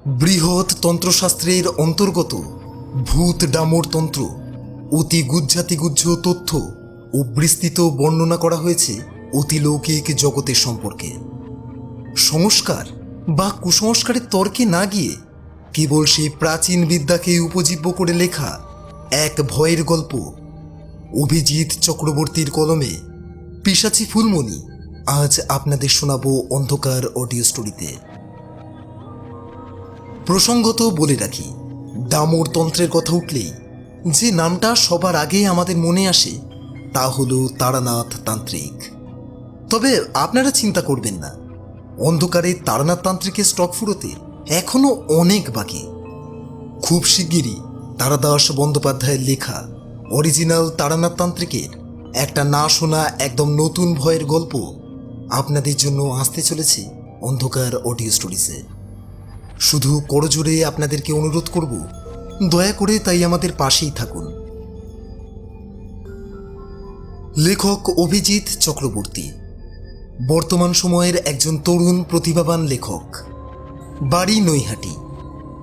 বৃহৎ তন্ত্রশাস্ত্রের অন্তর্গত ভূত ডামর তন্ত্র অতি গুজ্জাতিগুজ্জ তথ্য ও বিস্তৃত বর্ণনা করা হয়েছে অতিলৌকিক জগতের সম্পর্কে। সংস্কার বা কুসংস্কারের তর্কে না গিয়ে কেবল সেই প্রাচীন বিদ্যাকে উপজীব্য করে লেখা এক ভয়ের গল্প অভিজিৎ চক্রবর্তীর কলমে পিশাচি ফুলমণি আজ আপনাদের শোনাবো অন্ধকার অডিও স্টোরিতে। প্রসঙ্গত বলে রাখি, ডামর তন্ত্রের কথা উঠলেই যে নামটা সবার আগে আমাদের মনে আসে তা হলো তারানাথ তান্ত্রিক। তবে আপনারা চিন্তা করবেন না, অন্ধকারে তারানাথ তান্ত্রিকের স্টক ফুরোতে এখনো অনেক বাকি। খুব শিগগিরই তারাদাস বন্দ্যোপাধ্যায়ের লেখা অরিজিনাল তারানাথ তান্ত্রিকের একটা না শোনা একদম নতুন ভয়ের গল্প আপনাদের জন্য আসতে চলেছে অন্ধকার অডিও স্টোরিজে। শুধু করজোরে আপনাদেরকে অনুরোধ করব, দয়া করে তাই আমাদের পাশেই থাকুন। লেখক অভিজিৎ চক্রবর্তী বর্তমান সময়ের একজন তরুণ প্রতিভাবান লেখক। বাড়ি নৈহাটি।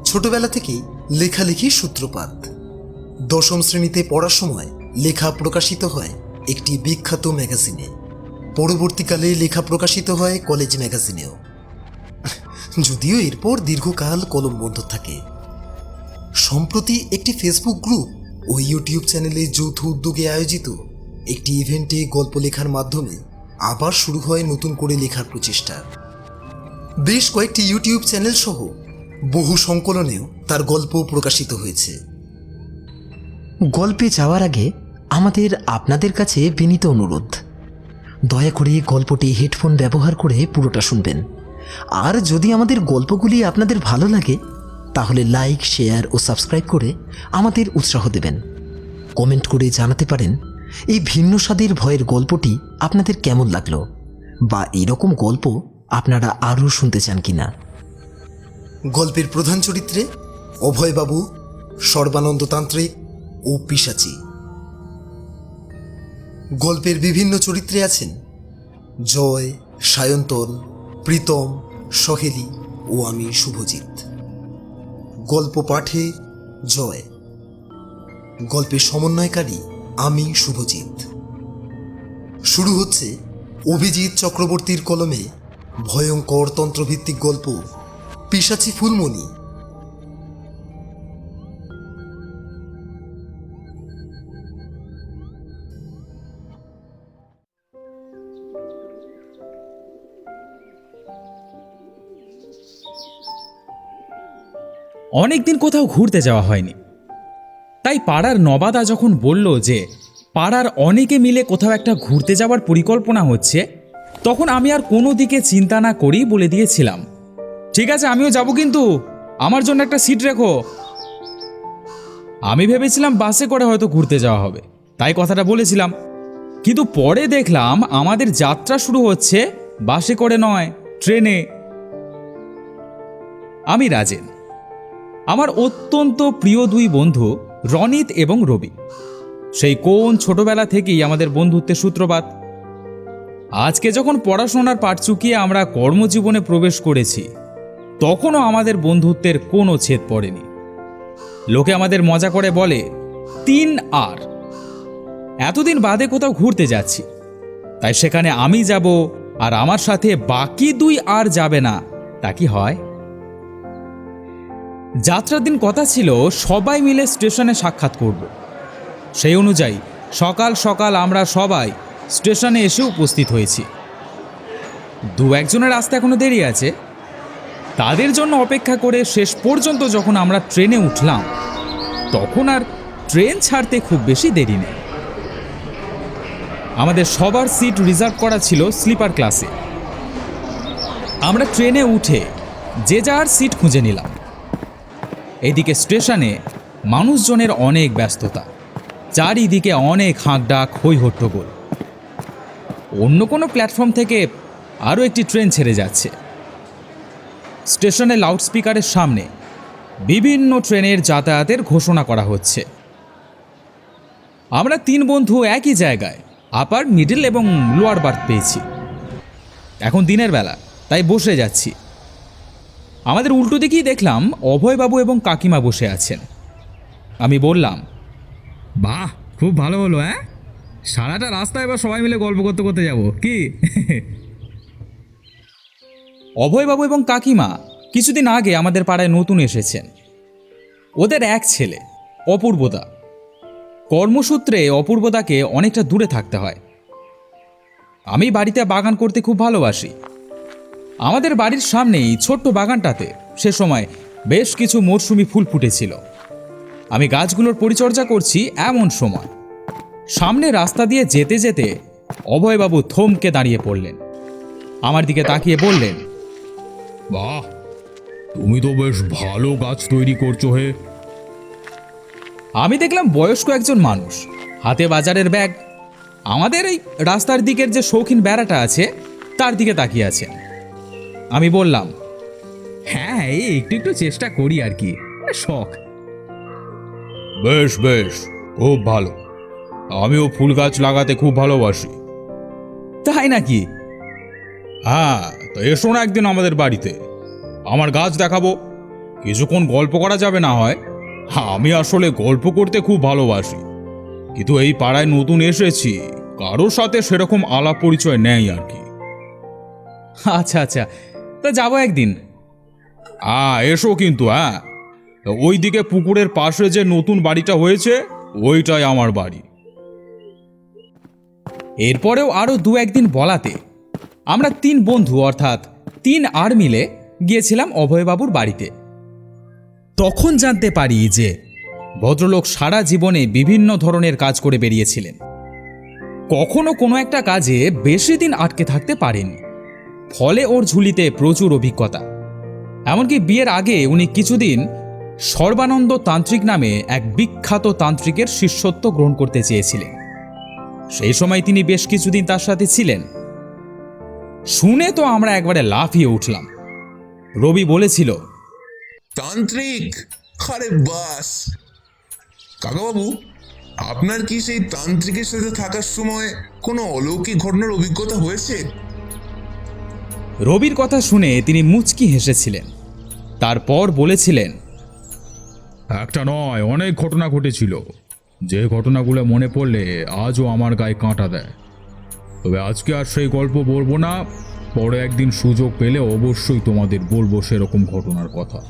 ছোটবেলা থেকেই লেখালেখির সূত্রপাত। দশম শ্রেণীতে পড়ার সময় লেখা প্রকাশিত হয় একটি বিখ্যাত ম্যাগাজিনে। পরবর্তীকালে লেখা প্রকাশিত হয় কলেজ ম্যাগাজিনেও, যদিও এরপর দীর্ঘকাল কলম বন্ধ থাকে। সম্প্রতি একটি ফেসবুক গ্রুপ ও ইউটিউব চ্যানেলে যৌথ উদ্যোগে আয়োজিত একটি ইভেন্টে গল্প লেখার মাধ্যমে আবার শুরু হয় নতুন করে লেখার প্রচেষ্টা। বেশ কয়েকটি ইউটিউব চ্যানেল সহ বহু সংকলনেও তার গল্প প্রকাশিত হয়েছে। গল্পে যাওয়ার আগে আমাদের আপনাদের কাছে বিনীত অনুরোধ, দয়া করে গল্পটি হেডফোন ব্যবহার করে পুরোটা শুনবেন। আর যদি আমাদের গল্পগুলি আপনাদের ভালো লাগে তাহলে লাইক, শেয়ার ও সাবস্ক্রাইব করে আমাদের উৎসাহ দেবেন। কমেন্ট করে জানাতে পারেন এই ভিন্ন স্বাদের ভয়ের গল্পটি আপনাদের কেমন লাগলো, বা এরকম গল্প আপনারা আরও শুনতে চান কিনা। গল্পের প্রধান চরিত্রে অভয়বাবু, সর্বানন্দ তান্ত্রিক ও পিশাচি। গল্পের বিভিন্ন চরিত্রে আছেন জয়, সায়ন্তন, প্রীতম, সহেলি ও আমি শুভজিৎ। গল্প পাঠে জয়, গল্পের সমন্বয়কারী আমি শুভজিৎ। শুরু হচ্ছে অভিজিৎ চক্রবর্তীর কলমে ভয়ঙ্কর তন্ত্রভিত্তিক গল্প পিশাচি ফুলমণি। অনেকদিন কোথাও ঘুরতে যাওয়া হয়নি, তাই পাড়ার নবাদা যখন বলল যে পাড়ার অনেকে মিলে কোথাও একটা ঘুরতে যাওয়ার পরিকল্পনা হচ্ছে, তখন আমি আর কোনো দিকে চিন্তা না করেই বলে দিয়েছিলাম, ঠিক আছে আমিও যাব, কিন্তু আমার জন্য একটা সিট রেখো। আমি ভেবেছিলাম বাসে করে হয়তো ঘুরতে যাওয়া হবে, তাই কথাটা বলেছিলাম। কিন্তু পরে দেখলাম আমাদের যাত্রা শুরু হচ্ছে বাসে করে নয়, ট্রেনে। আমি রাজেন, আমার অত্যন্ত প্রিয় দুই বন্ধু রনিত এবং রবি। সেই কোন ছোটবেলা থেকেই আমাদের বন্ধুত্বের সূত্রপাত। আজকে যখন পড়াশোনার পাঠ চুকিয়ে আমরা কর্মজীবনে প্রবেশ করেছি, তখনও আমাদের বন্ধুত্বের কোনো ছেদ পড়েনি। লোকে আমাদের মজা করে বলে 3R। এতদিন বাদে কোথাও ঘুরতে যাচ্ছি, তাই সেখানে আমি যাব আর আমার সাথে বাকি 2R যাবে না, তা কি হয়? যাত্রার দিন কথা ছিল সবাই মিলে স্টেশনে সাক্ষাৎ করব। সেই অনুযায়ী সকাল সকাল আমরা সবাই স্টেশনে এসে উপস্থিত হয়েছি। 2-1জনের আসতে এখনো দেরি আছে, তাদের জন্য অপেক্ষা করে শেষ পর্যন্ত যখন আমরা ট্রেনে উঠলাম, তখন আর ট্রেন ছাড়তে খুব বেশি দেরি নেই। আমাদের সবার সিট রিজার্ভ করা ছিল স্লিপার ক্লাসে। আমরা ট্রেনে উঠে যে যার সিট খুঁজে নিলাম। এদিকে স্টেশনে মানুষজনের অনেক ব্যস্ততা, চারিদিকে অনেক হাঁকডাক, হই হট্টগোল। অন্য কোনো প্ল্যাটফর্ম থেকে আরও একটি ট্রেন ছেড়ে যাচ্ছে। স্টেশনে লাউডস্পিকারের সামনে বিভিন্ন ট্রেনের যাতায়াতের ঘোষণা করা হচ্ছে। আমরা 3 বন্ধু একই জায়গায় আপার, মিডল এবং লোয়ার বার্থ পেয়েছি। এখন দিনের বেলা, তাই বসে যাচ্ছি। আমাদের উল্টো দিকেই দেখলাম অভয়বাবু এবং কাকিমা বসে আছেন। আমি বললাম, বাহ, খুব ভালো হলো। হ্যাঁ, সারাটা রাস্তা এবার সবাই মিলে গল্প করতে করতে যাব কি? অভয়বাবু এবং কাকিমা কিছুদিন আগে আমাদের পাড়ায় নতুন এসেছেন। ওদের এক ছেলে অপূর্বদা। কর্মসূত্রে অপূর্বদাকে অনেকটা দূরে থাকতে হয়। আমি বাড়িতে বাগান করতে খুব ভালোবাসি। আমাদের বাড়ির সামনেই ছোট্ট বাগানটাতে সে সময় বেশ কিছু মরশুমি ফুল ফুটেছিল। আমি গাছগুলোর পরিচর্যা করছি এমন সময় সামনে রাস্তা দিয়ে যেতে যেতে অভয়বাবু থমকে দাঁড়িয়ে পড়লেন। আমার দিকে তাকিয়ে বললেন, বাহ, তুমি তো বেশ ভালো গাছ তৈরি করছো হে। আমি দেখলাম বয়স্ক একজন মানুষ, হাতে বাজারের ব্যাগ, আমাদের এই রাস্তার দিকের যে শৌখিন বেড়াটা আছে তার দিকে তাকিয়ে আছেন। আমি বললাম, হ্যাঁ, এই একটু একটু চেষ্টা করি আর কি, শখ। বেশ বেশ, খুব ভালো। আমিও ফুল গাছ লাগাতে খুব ভালোবাসি। তাই নাকি? হ্যাঁ, তো এসো না একদিন আমাদের বাড়িতে, আমার গাছ দেখাবো। কিছুক্ষণ গল্প করা যাবে না হয়? আমি আসলে গল্প করতে খুব ভালোবাসি, কিন্তু এই পাড়ায় নতুন এসেছি, কারোর সাথে সেরকম আলাপ পরিচয় নেই আর কি। আচ্ছা আচ্ছা, তা যাবো একদিন। এসো কিন্তু। হ্যাঁ, ওই দিকে পুকুরের পাশে যে নতুন বাড়িটা হয়েছে ওইটাই আমার বাড়ি। এরপরেও আরও দু একদিন বলাতে আমরা 3 বন্ধু অর্থাৎ 3 আর মিলে গিয়েছিলাম অভয়বাবুর বাড়িতে। তখন জানতে পারি যে ভদ্রলোক সারা জীবনে বিভিন্ন ধরনের কাজ করে বেরিয়েছিলেন। কখনো কোনো একটা কাজে বেশি দিন আটকে থাকতে পারেননি, ফলে ওর ঝুলিতে প্রচুর অভিজ্ঞতা। এমনকি বিয়ের আগে উনি কিছুদিন সর্বানন্দ তান্ত্রিক নামে এক বিখ্যাত তান্ত্রিকের শিষ্যত্ব গ্রহণ করতে চেয়েছিলেন। সেই সময় তিনি বেশ কিছুদিন তার সাথে ছিলেন। শুনে তো আমরা একবারে লাফিয়ে উঠলাম। রবি বলেছিল, তান্ত্রিক? আরে বাস! কাকাবাবু, আপনার কি সেই তান্ত্রিকের সাথে থাকার সময় কোনো অলৌকিক ঘটনার অভিজ্ঞতা হয়েছে? রবির কথা শুনে তিনি মুচকি হেসেছিলেন। তারপর বলেছিলেন, একটা নয়, অনেক ঘটনা ঘটেছিল, যে ঘটনাগুলো মনে পড়লে আজও আমার গায়ে কাঁটা দেয়। তবে আজকে আর সেই গল্প বলবো না, পরে একদিন সুযোগ পেলে অবশ্যই তোমাদের বলবো সেরকম ঘটনার কথা।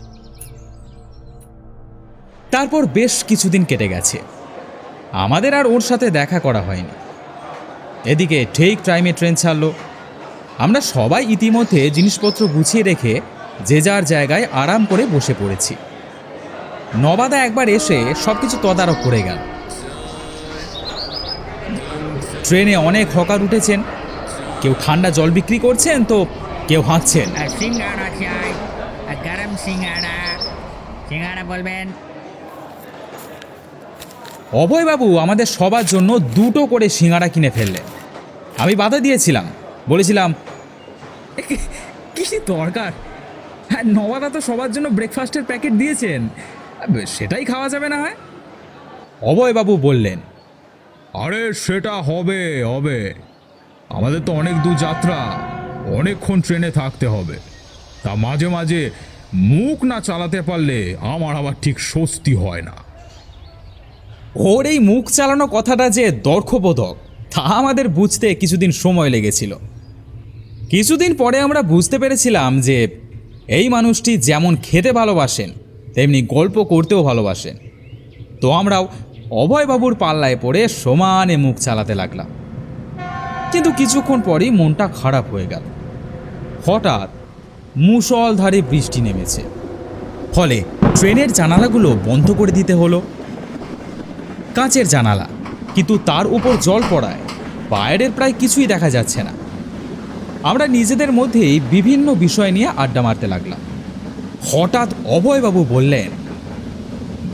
তারপর বেশ কিছুদিন কেটে গেছে, আমাদের আর ওর সাথে দেখা করা হয়নি। এদিকে ঠিক টাইমে ট্রেন ছাড়ল। আমরা সবাই ইতিমধ্যে জিনিসপত্র গুছিয়ে রেখে যে যার জায়গায় আরাম করে বসে পড়েছি। নবাদা একবার এসে সবকিছু তদারক করে গেল। ট্রেনে অনেক হকার উঠেছেন, কেউ ঠান্ডা জল বিক্রি করছেন তো কেউ হাঁকছেন। সিঙ্গাড়া চাই, গরম সিঙ্গাড়া। সিঙ্গাড়া বলবেন? অভয়বাবু আমাদের সবার জন্য 2টো করে সিঙ্গাড়া কিনে ফেললেন। আমি বাধা দিয়েছিলাম, বলেছিলাম, কি দরকার? হ্যাঁ, নবাদা তো সবার জন্য ব্রেকফাস্টের প্যাকেট দিয়েছেন, সেটাই খাওয়া যাবে না হয়? অভয়বাবু বললেন, আরে সেটা হবে হবে, আমাদের তো অনেক দূর যাত্রা, অনেকক্ষণ ট্রেনে থাকতে হবে, তা মাঝে মাঝে মুখ না চালাতে পারলে আমার আবার ঠিক স্বস্তি হয় না। ওর এই মুখ চালানো কথাটা যে দর্শবোধক তা আমাদের বুঝতে কিছুদিন সময় লেগেছিল। কিছুদিন পরে আমরা বুঝতে পেরেছিলাম যে এই মানুষটি যেমন খেতে ভালোবাসেন তেমনি গল্প করতেও ভালোবাসেন। তো আমরাও অভয়বাবুর পাল্লায় পড়ে সমানে মুখ চালাতে লাগলাম। কিন্তু কিছুক্ষণ পরেই মনটা খারাপ হয়ে গেল। হঠাৎ মুষলধারে বৃষ্টি নেমেছে, ফলে ট্রেনের জানালাগুলো বন্ধ করে দিতে হলো। কাঁচের জানালা, কিন্তু তার উপর জল পড়ায় বাইরের প্রায় কিছুই দেখা যাচ্ছে না। আমরা নিজেদের মধ্যেই বিভিন্ন বিষয় নিয়ে আড্ডা মারতে লাগলাম। হঠাৎ অভয়বাবু বললেন,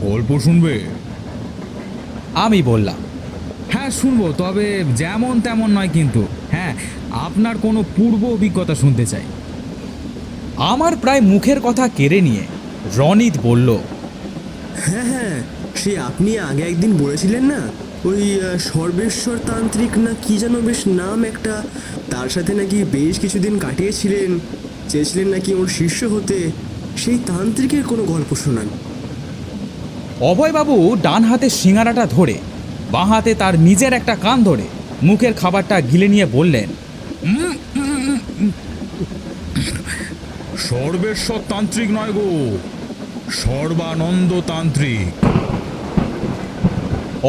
গল্প শুনবে? আমি বললাম, হ্যাঁ শুনবো, তবে যেমন তেমন নয় কিন্তু। হ্যাঁ, আপনার কোনো পূর্ব অভিজ্ঞতা শুনতে চাই। আমার প্রায় মুখের কথা কেড়ে নিয়ে রনিত বলল, হ্যাঁ হ্যাঁ, সে আপনি আগে একদিন বলেছিলেন না, ওই সর্বেশ্বর তান্ত্রিক না কি যেন বেশ নাম একটা, তার সাথে নাকি বেশ কিছুদিন কাটিয়েছিলেন, চেয়েছিলেন নাকি ওর শিষ্য হতে, সেই তান্ত্রিকের কোনো গল্প শোনান। অভয়বাবু ডান হাতে সিঙাড়াটা ধরে বাঁ হাতে তার নিজের একটা কান ধরে মুখের খাবারটা গিলে নিয়ে বললেন, সর্বেশ্বর তান্ত্রিক নয় গো, সর্বানন্দ তান্ত্রিক।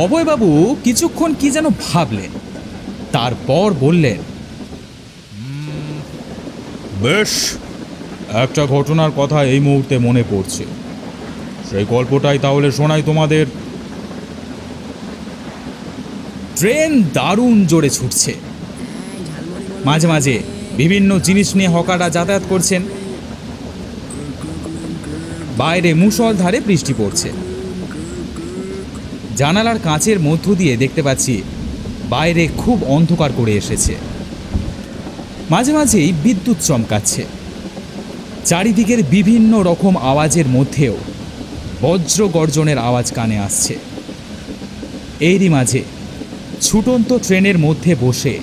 অভয়বাবু কিছুক্ষণ কি যেন ভাবলেন, তারপর বললেন, বেশ, একটা ঘটনার কথা এই মুহূর্তে মনে পড়ছে, সেই গল্পটাই তাহলে শোনাই তোমাদের। ট্রেন দারুণ জোরে ছুটছে। মাঝে মাঝে বিভিন্ন জিনিস নিয়ে হকাররা যাতায়াত করছেন। বাইরে মুষলধারে বৃষ্টি পড়ছে। জানালার কাঁচের মধ্য দিয়ে দেখতে পাচ্ছি বাইরে খুব অন্ধকার করে এসেছে। মাঝে মাঝেই বিদ্যুৎ চমকাচ্ছে। চারিদিকের বিভিন্ন রকম আওয়াজের মধ্যেও বজ্র গর্জনের আওয়াজ কানে আসছে। এরই মাঝে ছুটন্ত ট্রেনের মধ্যে বসে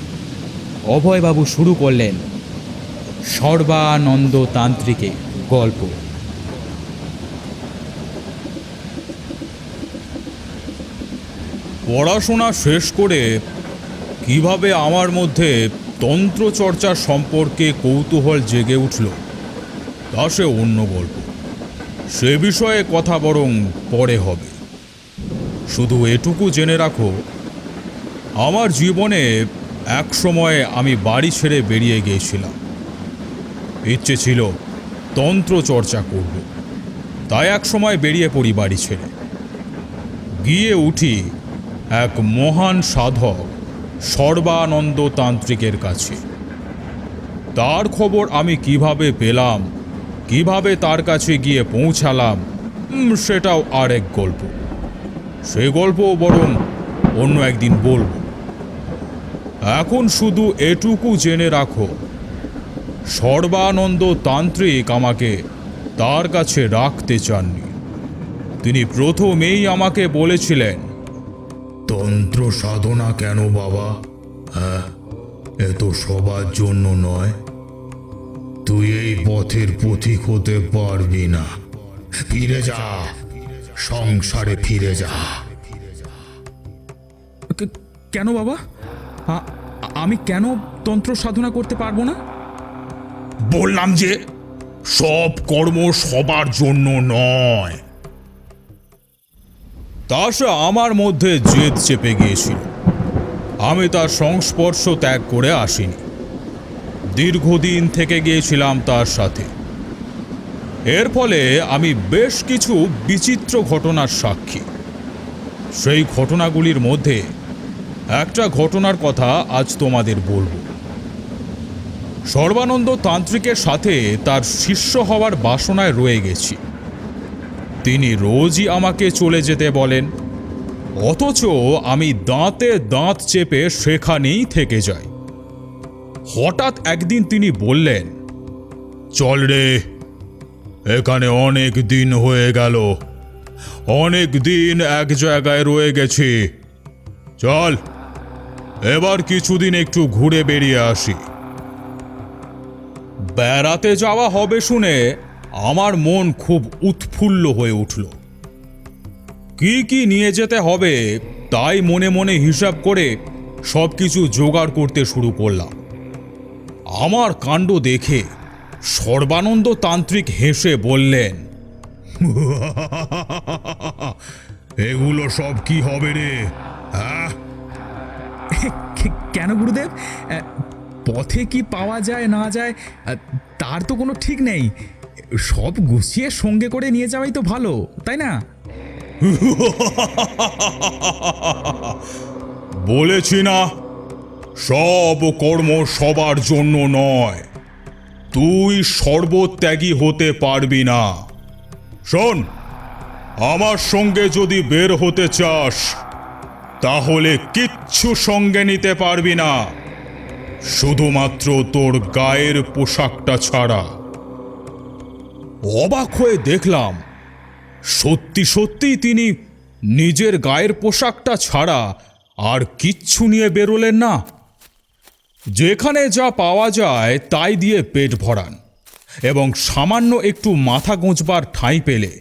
অভয়বাবু শুরু করলেন সর্বানন্দ তান্ত্রিকের গল্প। পড়াশোনা শেষ করে কিভাবে আমার মধ্যে তন্ত্রচর্চা সম্পর্কে কৌতূহল জেগে উঠল তা সে অন্য গল্প, সে বিষয়ে কথা বরং পরে হবে। শুধু এটুকু জেনে রাখো, আমার জীবনে এক সময় আমি বাড়ি ছেড়ে বেরিয়ে গিয়েছিলাম। ইচ্ছে ছিল তন্ত্রচর্চা করব, তাই এক সময় বেরিয়ে পড়ি বাড়ি ছেড়ে। গিয়ে উঠি এক মহান সাধক সর্বানন্দ তান্ত্রিকের কাছে। তার খবর আমি কিভাবে পেলাম, কিভাবে তার কাছে গিয়ে পৌঁছালাম, সেটাও আরেক গল্প। সে গল্প বরং অন্য একদিন বলবো। এখন শুধু এটুকু জেনে রাখো, সর্বানন্দ তান্ত্রিক আমাকে তার কাছে রাখতে চাননি। তিনি প্রথমেই আমাকে বলেছিলেন, তন্ত্র সাধনা কেন বাবা? হ্যাঁ, এ তো সবার জন্য নয়। তুই এই পথের পথিক হতে পারবি না। ফিরে যা, সংসারে ফিরে যা। কেন বাবা? আমি কেন তন্ত্র সাধনা করতে পারবো না? বললাম যে সব কর্ম সবার জন্য নয়। তা সে আমার মধ্যে জেদ চেপে গিয়েছিল। আমি তার সংস্পর্শ ত্যাগ করে আসিনি। দীর্ঘদিন থেকে গিয়েছিলাম তার সাথে। এর ফলে আমি বেশ কিছু বিচিত্র ঘটনার সাক্ষী। সেই ঘটনাগুলির মধ্যে একটা ঘটনার কথা আজ তোমাদের বলবো। সর্বানন্দ তান্ত্রিকের সাথে তার শিষ্য হওয়ার বাসনায় রয়ে গেছি। তিনি রোজই আমাকে চলে যেতে বলেন, অথচ আমি দাঁতে দাঁত চেপে সেখানেই থেকে যাই। হঠাৎ একদিন তিনি বললেন, চল রে, এখানে অনেক দিন হয়ে গেল, অনেক দিন এক জায়গায় রয়ে গেছি, চল এবার কিছুদিন একটু ঘুরে বেরিয়ে আসি। বেড়াতে যাওয়া হবে শুনে আমার মন খুব উৎফুল্ল হয়ে উঠল। কি কি নিয়ে যেতে হবে তাই মনে মনে হিসাব করে সব কিছু জোগাড় করতে শুরু করলাম। আমার কাণ্ড দেখে সর্বানন্দ তান্ত্রিক হেসে বললেন, এগুলো সব কি হবে রে? হ্যাঁ, কেন গুরুদেব? পথে কি পাওয়া যায় না যায় তার তো কোনো ঠিক নেই। সব গুছিয়ে সঙ্গে করে নিয়ে যাওয়াই তো ভালো, তাই না? বলেছি না, সব কর্ম সবার জন্য নয়। তুই সর্বত্যাগী হতে পারবি না। শোন, আমার সঙ্গে যদি বের হতে চাস তাহলে কিচ্ছু সঙ্গে নিতে পারবি না, শুধুমাত্র তোর গায়ের পোশাকটা ছাড়া। অবাক হয়ে দেখলাম, সত্যি সত্যি তিনি নিজের গায়ের পোশাকটা ছাড়া আর কিচ্ছু নিয়ে বেরোলেন না। যেখানে যা পাওয়া যায় তাই দিয়ে পেট ভরান, এবং সামান্য একটু মাথা গোঁজবার ঠাঁই পেলে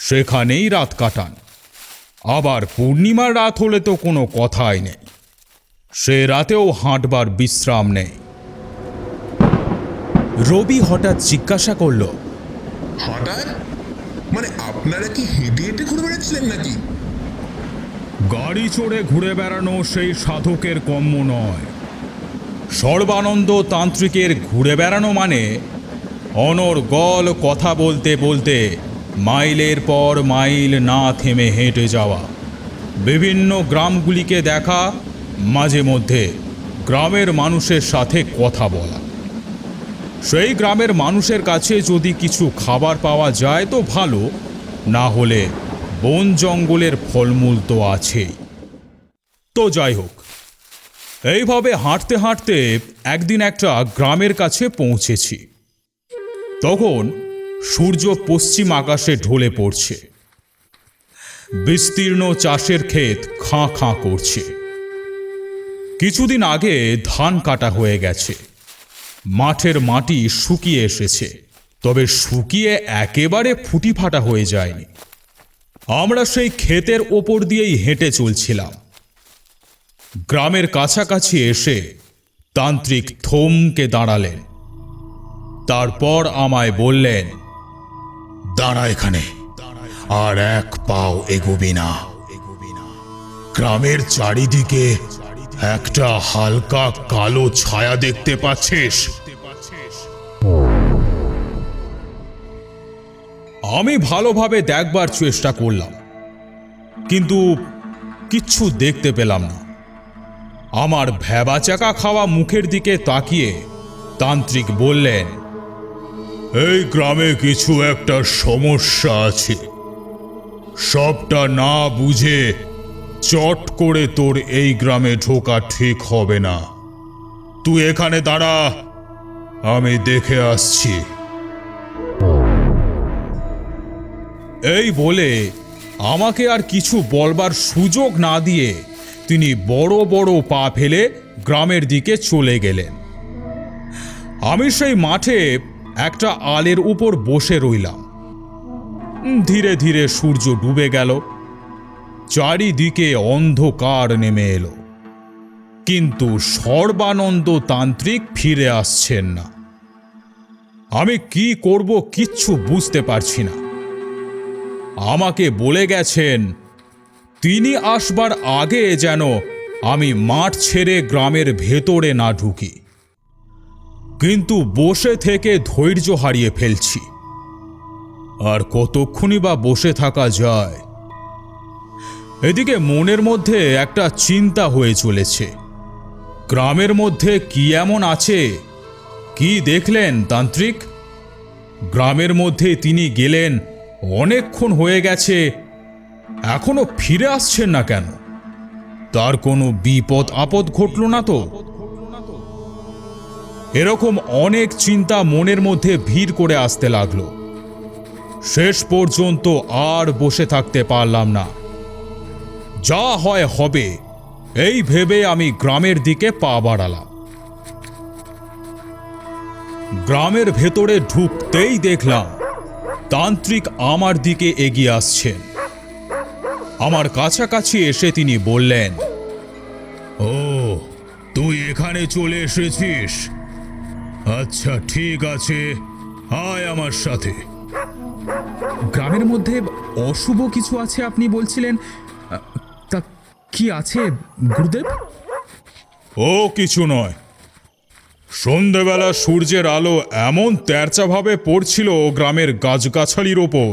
সেখানেই রাত কাটান। আবার পূর্ণিমার রাত হলে তো কোনো কথাই নেই, সে রাতেও হাঁটবার বিশ্রাম নেই। রবি হঠাৎ জিজ্ঞাসা করল, হঠাৎ মানে আপনারা কি হেঁটে হেঁটে ঘুরে বেড়াচ্ছিলেন নাকি? গাড়ি চড়ে ঘুরে বেড়ানো সেই সাধকের কম্য নয়। সর্বানন্দ তান্ত্রিকের ঘুরে বেড়ানো মানে অনর্গল কথা বলতে বলতে মাইলের পর মাইল না থেমে হেঁটে যাওয়া, বিভিন্ন গ্রামগুলিকে দেখা, মাঝে মধ্যে গ্রামের মানুষের সাথে কথা বলা। সেই গ্রামের মানুষের কাছে যদি কিছু খাবার পাওয়া যায় তো ভালো, না হলে বন জঙ্গলের ফলমূল তো আছেই। তো যাই হোক, এইভাবে হাঁটতে হাঁটতে একদিন একটা গ্রামের কাছে পৌঁছেছি। তখন সূর্য পশ্চিম আকাশে ঢলে পড়ছে। বিস্তীর্ণ চাষের ক্ষেত খাঁ খাঁ করছে। কিছুদিন আগে ধান কাটা হয়ে গেছে। মাঠের মাটি শুকিয়ে এসেছে, তবে শুকিয়ে একেবারে ফুটি ফাটা হয়ে যায়নি। আমরা সেই ক্ষেতের ওপর দিয়েই হেঁটে চলছিলাম। গ্রামের কাছাকাছি এসে তান্ত্রিক থমকে দাঁড়ালেন। তারপর আমায় বললেন, দাঁড়া এখানে, আর এক পাও এগোবি না। গ্রামের চারিদিকে একটা হালকা কালো ছায়া দেখতে পাচ্ছিস? আমি ভালোভাবে দেখবার চেষ্টা করলাম, কিন্তু কিচ্ছু দেখতে পেলাম না। আমার ভ্যাবাচাকা খাওয়া মুখের দিকে তাকিয়ে তান্ত্রিক বললেন, এই গ্রামে কিছু একটা সমস্যা আছে। সবটা না বুঝে চট করে তোর এই গ্রামে ঢোকা ঠিক হবে না। তুই এখানে দাঁড়া, আমি দেখে আসছি। এই বলে আমাকে আর কিছু বলবার সুযোগ না দিয়ে তিনি বড় বড় পা ফেলে গ্রামের দিকে চলে গেলেন। আমি সেই মাঠে একটা আলের উপর বসে রইলাম। ধীরে ধীরে সূর্য ডুবে গেল, চারিদিকে অন্ধকার নেমে এলো, কিন্তু সর্বানন্দ তান্ত্রিক ফিরে আসছেন না। আমি কি করব কিচ্ছু বুঝতে পারছি না। আমাকে বলে গেছেন তিনি আসবার আগে যেন আমি মাঠ ছেড়ে গ্রামের ভেতরে না ঢুকি, কিন্তু বসে থেকে ধৈর্য হারিয়ে ফেলছি। আর কতক্ষণই বা বসে থাকা যায়? এদিকে মনের মধ্যে একটা চিন্তা হয়ে চলেছে। গ্রামের মধ্যে কি এমন আছে? কি দেখলেন তান্ত্রিক? গ্রামের মধ্যে তিনি গেলেন, অনেকক্ষণ হয়ে গেছে, এখনো ফিরে আসছেন না কেন? তার কোনো বিপদ আপদ ঘটল না তো? এরকম অনেক চিন্তা মনের মধ্যে ভিড় করে আসতে লাগলো। শেষ পর্যন্ত আর বসে থাকতে পারলাম না। যা হয় হবে, এই ভেবে আমি গ্রামের দিকে পা বাড়ালাম। গ্রামের ভেতরে ঢুকতেই দেখলাম তান্ত্রিক আমার দিকে এগিয়ে আসছেন। আমার কাছাকাছি এসে তিনি বললেন, ও, তুই এখানে চলে এসেছিস? আচ্ছা, ঠিক আছে, আয় আমার সাথে। গ্রামের মধ্যে অশুভ কিছু আছে আপনি বলছিলেন, তা কি আছে গুরুদেব? ও কিছু নয়। সন্ধেবেলা সূর্যের আলো এমন তেরচাভাবে পড়ছিল গ্রামের গাছগাছালির ওপর,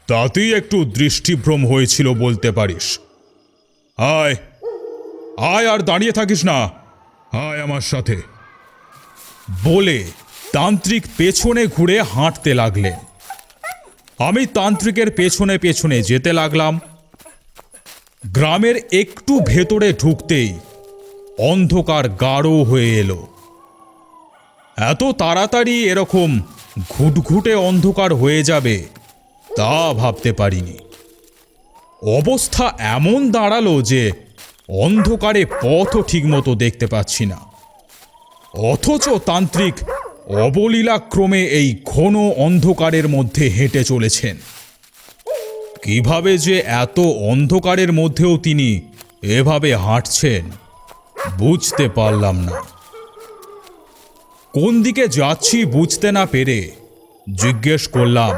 তাতেই একটু দৃষ্টিভ্রম হয়েছিল বলতে পারিস। আয় আয়, আর দাঁড়িয়ে থাকিস না, আয় আমার সাথে। বলে তান্ত্রিক পেছনে ঘুরে হাঁটতে লাগলেন। আমি তান্ত্রিকের পেছনে পেছনে যেতে লাগলাম। গ্রামের একটু ভেতরে ঢুকতেই অন্ধকার গাঢ় হয়ে এলো। এত তাড়াতাড়ি এরকম ঘুটঘুটে অন্ধকার হয়ে যাবে তা ভাবতে পারিনি। অবস্থা এমন দাঁড়ালো যে অন্ধকারে পথও ঠিকমতো দেখতে পাচ্ছি না। অথচ তান্ত্রিক অবলীলাক্রমে এই ঘন অন্ধকারের মধ্যে হেঁটে চলেছেন। কিভাবে যে এত অন্ধকারের মধ্যেও তিনি এভাবে হাঁটছেন বুঝতে পারলাম না। কোন দিকে যাচ্ছি বুঝতে না পেরে জিজ্ঞেস করলাম,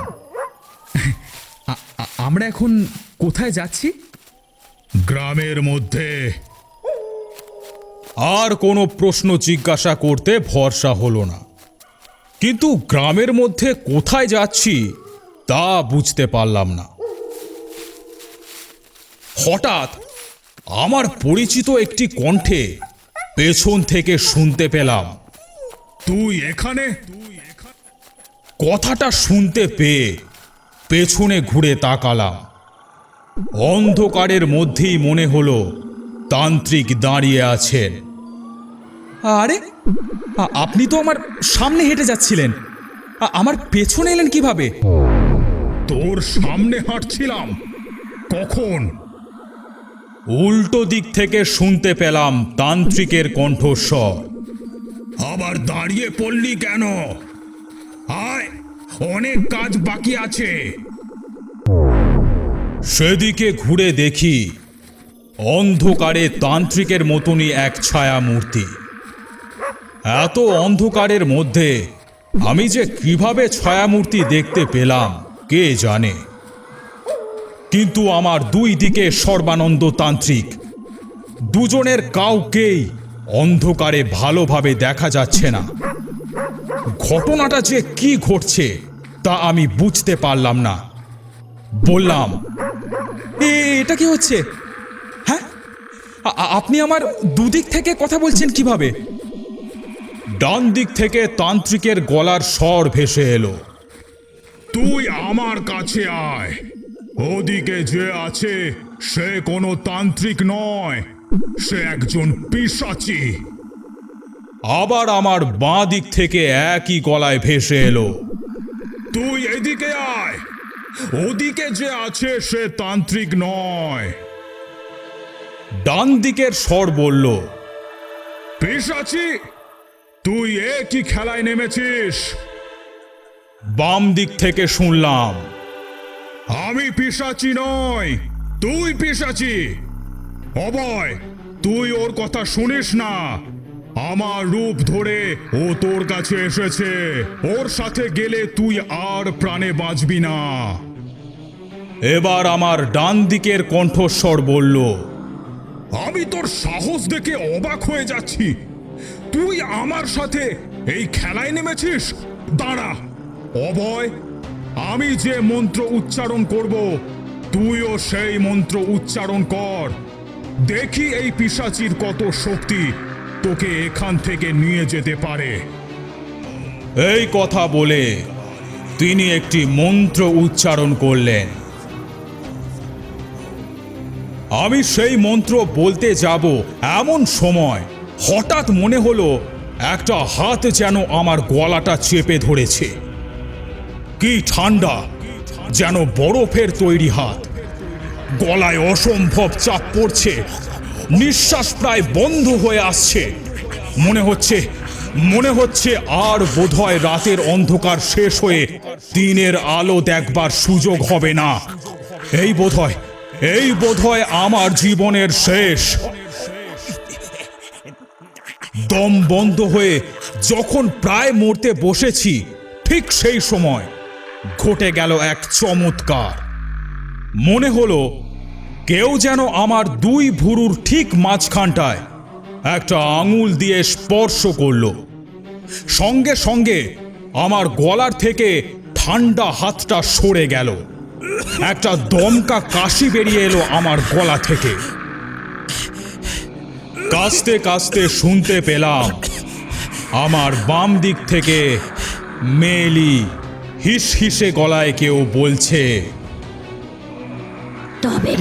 আমরা এখন কোথায় যাচ্ছি? গ্রামের মধ্যে। আর কোনো প্রশ্ন জিজ্ঞাসা করতে ভরসা হলো না, কিন্তু গ্রামের মধ্যে কোথায় যাচ্ছি তা বুঝতে পারলাম না। হঠাৎ আমার পরিচিত একটি কণ্ঠে পেছন থেকে শুনতে পেলাম, তুই এখানে? কথাটা শুনতে পেয়ে পেছনে ঘুরে তাকালাম। অন্ধকারের মধ্যেই মনে হলো তান্ত্রিক দাঁড়িয়ে আছেন। আরে আপনি তো আমার সামনে হেঁটে যাচ্ছিলেন, আমার পেছনে এলেন কিভাবে? তোর সামনে হাঁটছিলাম। কখন? উল্টো দিক থেকে শুনতে পেলাম তান্ত্রিকের কণ্ঠস্বর। আবার দাঁড়িয়ে পড়লি কেন? আয়, অনেক কাজ বাকি আছে। সেদিকে ঘুরে দেখি অন্ধকারে তান্ত্রিকের মতনই এক ছায়া মূর্তি। এত অন্ধকারের মধ্যে আমি যে কিভাবে ছায়ামূর্তি দেখতে পেলাম কে জানে, কিন্তু আমার দুই দিকে সর্বানন্দ তান্ত্রিক। দুজনের কাউকেই অন্ধকারে ভালোভাবে দেখা যাচ্ছে না। ঘটনাটা যে কি ঘটছে তা আমি বুঝতে পারলাম না। বললাম, এটা কি হচ্ছে? হ্যাঁ, আপনি আমার দুদিক থেকে কথা বলছেন কিভাবে? ডান দিক থেকে তান্ত্রিকের গলার স্বর ভেসে এলো, তুই আমার কাছে আয়। ওদিকে যে আছে সে কোনো তান্ত্রিক নয়, সে একজন পিশাচী। আবার আমার বাঁ দিক থেকে একই গলায় ভেসে এলো, তুই এদিকে আয়। ওদিকে যে আছে সে তান্ত্রিক নয়। ডান দিকের স্বর বলল, পিশাচী, তুই একই খেলায় নেমেছিস। বাম দিক থেকে শুনলাম, আমি পিশাচী নই, তুই পিশাচী। অভয়, তুই ওর কথা শুনিস না। আমার রূপ ধরে ও তোর কাছে এসেছে। ওর সাথে গেলে তুই আর প্রাণে বাঁচবি না। এবার আমার ডান দিকের কণ্ঠস্বর বলল, আমি তোর সাহস দেখে অবাক হয়ে যাচ্ছি। তুই আমার সাথে এই খেলায় নেমেছিস? দাঁড়া অভয়, আমি যে মন্ত্র উচ্চারণ করব তুইও সেই মন্ত্র উচ্চারণ কর। দেখি এই পিশাচীর কত শক্তি তোকে এখান থেকে নিয়ে যেতে পারে। এই কথা বলে তিনি একটি মন্ত্র উচ্চারণ করলেন। আমি সেই মন্ত্র বলতে যাব এমন সময় হঠাৎ মনে হলো একটা হাত যেন আমার গলাটা চেপে ধরেছে। কি ঠান্ডা, যেন বরফের তৈরি হাত। গলায় অসম্ভব চাপ পড়ছে, নিঃশ্বাস প্রায় বন্ধ হয়ে আসছে। মনে হচ্ছে আর বোধহয় রাতের অন্ধকার শেষ হয়ে দিনের আলো দেখবার সুযোগ হবে না। এই বোধহয় আমার জীবনের শেষ। দম বন্ধ হয়ে যখন প্রায় মরতে বসেছি, ঠিক সেই সময় ঘটে গেল এক চমৎকার। মনে হলো কেউ যেন আমার দুই ভুরুর ঠিক মাঝখানটায় একটা আঙুল দিয়ে স্পর্শ করলো। সঙ্গে সঙ্গে আমার গলার থেকে ঠান্ডা হাতটা সরে গেল। একটা দমকা কাশি বেরিয়ে এলো আমার গলা থেকে। কাশতে কাশতে শুনতে পেলাম আমার বাম দিক থেকে মেলি হিস হিসে গলায় কেউ বলছে, তবে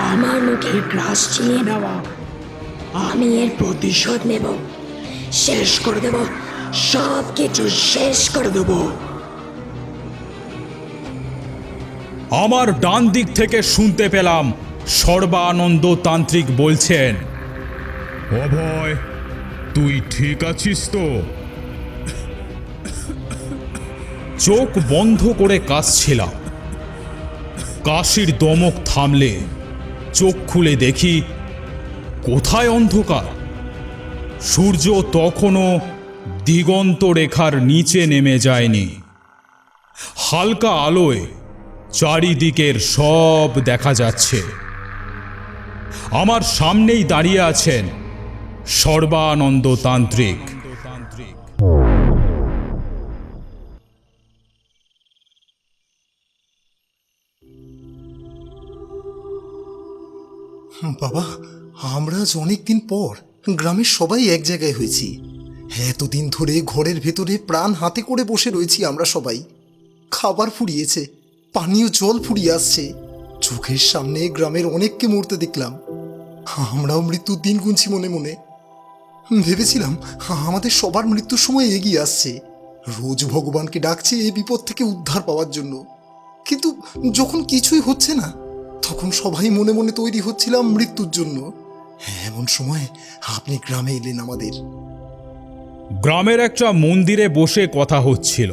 আমার মুখের গ্রাস ছিনিয়ে নেওয়া, আমি এর প্রতিশোধ নেব, শেষ করে দেব, সব কিছু শেষ করে দেব। আমার ডান দিক থেকে শুনতে পেলাম সর্বানন্দ তান্ত্রিক বলছেন, অভয়, তুই ঠিক আছিস তো? চোখ বন্ধ করে কাশছিলাম। কাশির দমক থামলে চোখ খুলে দেখি কোথায় অন্ধকার। সূর্য তখনও দিগন্ত রেখার নিচে নেমে যায়নি। হালকা আলোয় চারিদিকের সব দেখা যাচ্ছে। আমার সামনেই দাঁড়িয়ে আছেন সর্বানন্দ তান্ত্রিক। বাবা, আমরা আজ অনেকদিন পর গ্রামের সবাই এক জায়গায় হয়েছি। এতদিন ধরে ঘরের ভেতরে প্রাণ হাতে করে বসে রয়েছি আমরা সবাই। খাবার ফুরিয়েছে, পানীয় জল ফুরিয়ে আসছে। চোখের সামনে গ্রামের অনেককে মরতে দেখলাম। আমরাও মৃত্যুর দিন গুনছি মনে মনে। ভেবেছিলাম আমাদের সবার মৃত্যুর সময় এগিয়ে আসছে। রোজ ভগবানকে ডাকছে এই বিপদ থেকে উদ্ধার পাওয়ার জন্য। কিন্তু যখন কিছুই হচ্ছে না, তখন সবাই মনে মনে তৈরি হচ্ছিলাম মৃত্যুর জন্য। এমন সময় আপনি গ্রামে এলেন আমাদের। গ্রামের একটা মন্দিরে বসে কথা হচ্ছিল।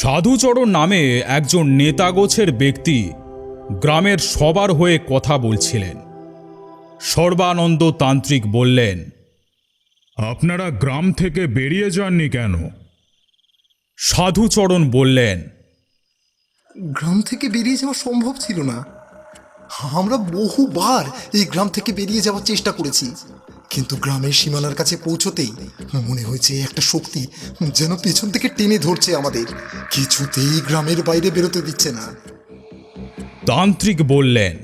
সাধুচরণ নামে একজন নেতাগোছের ব্যক্তি গ্রামের সবার হয়ে কথা বলছিলেন। সর্বানন্দ তান্ত্রিক বললেন, আপনারা গ্রাম থেকে বেরিয়ে যাননি কেন? সাধুচরণ বললেন, গ্রাম থেকে বেরিয়ে যাওয়া সম্ভব ছিল না। আমরা বহুবার এই গ্রাম থেকে বেরিয়ে যাওয়ার চেষ্টা করেছি, কিন্তু গ্রামের সীমানার কাছে পৌঁছতেই মনে হয়েছে একটা শক্তি যেন পেছন থেকে টেনে ধরছে আমাদের। কিছুতেই গ্রামের বাইরে বেরোতে দিচ্ছে না। তান্ত্রিক বললেন,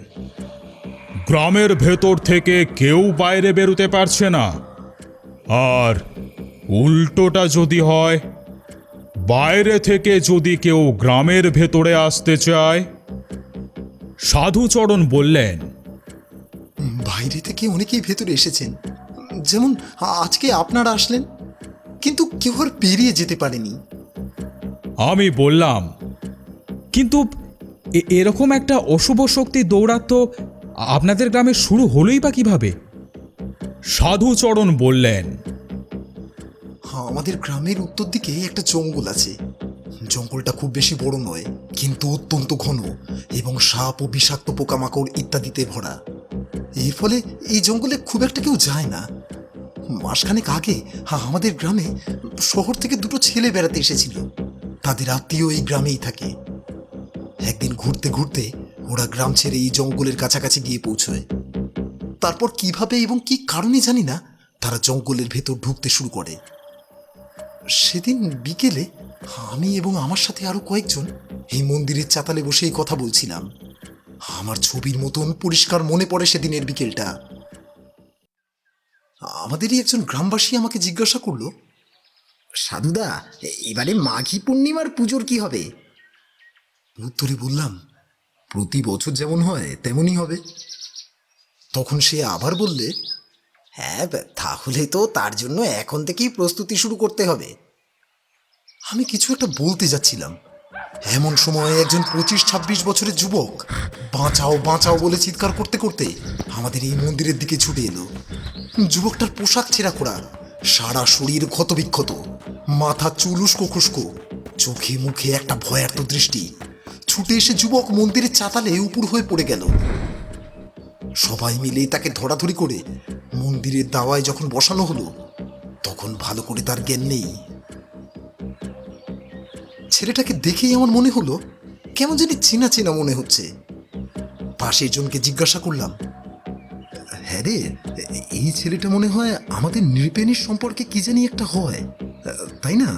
গ্রামের ভেতর থেকে কেউ বাইরে বেরোতে পারছে না। আর উল্টোটা যদি হয়, বাইরে থেকে যদি কেউ গ্রামের ভেতরে আসতে চায়? সাধুচরণ বললেন, বাইরে থেকে অনেকেই ভেতরে এসেছেন, যেমন আজকে আপনারা আসলেন, কিন্তু কেউ আর পেরিয়ে যেতে পারেনি। আমি বললাম, কিন্তু এরকম একটা অশুভ শক্তি দৌড়াত তো আপনাদের গ্রামে শুরু হলোই বা কিভাবে? সাধুচরণ বললেন, আমাদের গ্রামের উত্তর দিকে একটা জঙ্গল আছে। জঙ্গলটা খুব বেশি বড় নয়, কিন্তু অত্যন্ত ঘন এবং সাপ ও বিষাক্ত পোকামাকড় ইত্যাদিতে ভরা। এর ফলে এই জঙ্গলে খুব একটা কেউ যায় না। মাসখানেক আগে আমাদের গ্রামে শহর থেকে দুটো ছেলে বেড়াতে এসেছিল। তাদের আত্মীয় এই গ্রামেই থাকে। একদিন ঘুরতে ঘুরতে ওরা গ্রাম ছেড়ে এই জঙ্গলের কাছাকাছি গিয়ে পৌঁছয়। তারপর কিভাবে এবং কি কারণে জানি না, তারা জঙ্গলের ভেতর ঢুকতে শুরু করে। সেদিন বিকেলে আমি এবং আমার সাথে আরো কয়েকজন এই মন্দিরের চাতালে বসেই কথা বলছিলাম। আমার ছবির মতন পরিষ্কার মনে পড়ে সেদিনের বিকেলটা। আমাদেরই একজন গ্রামবাসী আমাকে জিজ্ঞাসা করলো, সাধুদা, এবারে মাঘী পূর্ণিমার পুজোর কি হবে? উত্তরে বললাম, প্রতি বছর যেমন হয় তেমনই হবে। তখন সে আবার বললে, হ্যাঁ, তাহলে তো তার জন্য এখন থেকেই প্রস্তুতি শুরু করতে হবে। আমি কিছু একটা বলতে যাচ্ছিলাম, এমন সময় একজন 25-26 বছরের যুবক বাঁচাও বাঁচাও বলে চিৎকার করতে করতে আমাদের এই মন্দিরের দিকে ছুটে এলো। যুবকটার পোশাক ছেঁড়াখোড়া, সারা শরীর ক্ষতবিক্ষত, মাথা চুল উস্কো খুস্কো, চোখে মুখে একটা ভয়ার্ত দৃষ্টি। ছুটে এসে যুবক মন্দিরের চাতালে উপুর হয়ে পড়ে গেল। সবাই মিলে তাকে ধরাধরি করে মন্দিরের দাওয়ায় যখন বসানো হলো, তখন ভালো করে তার জ্ঞান নেই। ছেলেটাকে দেখেই আমার মনে হলো কেমন জানি চেনা চেনা মনে হচ্ছে। পাশের জনকে জিজ্ঞাসা করলাম, হ্যাঁ রে, এই ছেলেটা মনে হয় আমাদের নৃপেনির সম্পর্কে কি জানি একটা হয়, তাই না?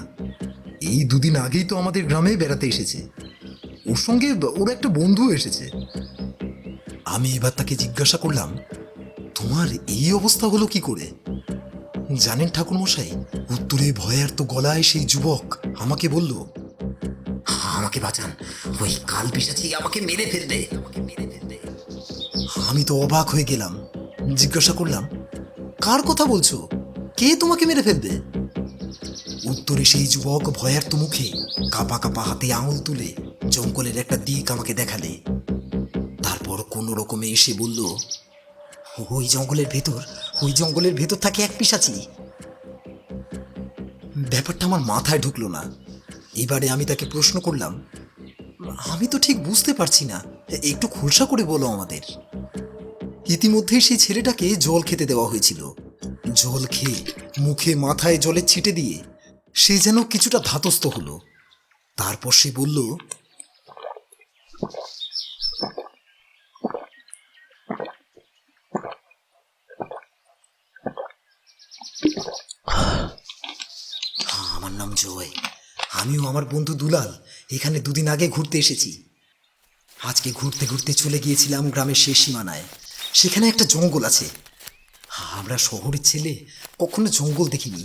এই দুদিন আগেই তো আমাদের গ্রামে বেড়াতে এসেছে। ওর সঙ্গে ওর একটা বন্ধু এসেছে। আমি এবার তাকে জিজ্ঞাসা করলাম, তোমার এই অবস্থা হলো কি করে? জানেন ঠাকুরমশাই, উত্তরে ভয়ার্ত গলায় সেই যুবক আমাকে বলল, আমাকে বাঁচান, ওই কাল পিশাচি আমাকে মেরে ফেলবে। আমি তো অবাক হয়ে গেলাম। জিজ্ঞাসা করলাম, কার কথা বলছো? কে তোমাকে মেরে ফেলবে? উত্তরে সেই যুবক ভয়ার্ত মুখে কাপা কাপা হাতে আঙুল তুলে জঙ্গলের একটা দিক আমাকে দেখালে। তারপর কোনো রকমে এসে বলল, ওই জঙ্গলের ভেতর থাকে এক পিশাচি। ব্যাপারটা আমার মাথায় ঢুকলো না। এবারে আমি তাকে প্রশ্ন করলাম, আমি তো ঠিক বুঝতে পারছি না, একটু খোলসা করে বলো আমাদের। ইতিমধ্যেই সেই ছেলেটাকে জল খেতে দেওয়া হয়েছিল। জল খেয়ে মুখে মাথায় জলের ছিটে দিয়ে সে যেন কিছুটা ধাতস্থ হলো। তারপর সে বলল, আমার নাম জয়। আমিও আমার বন্ধু দুলাল এখানে দুদিন আগে ঘুরতে এসেছি। আজকে ঘুরতে ঘুরতে চলে গিয়েছিলাম গ্রামের শেষ সীমানায়। সেখানে একটা জঙ্গল আছে। আমরা শহরের ছেলে, কখনো জঙ্গল দেখিনি।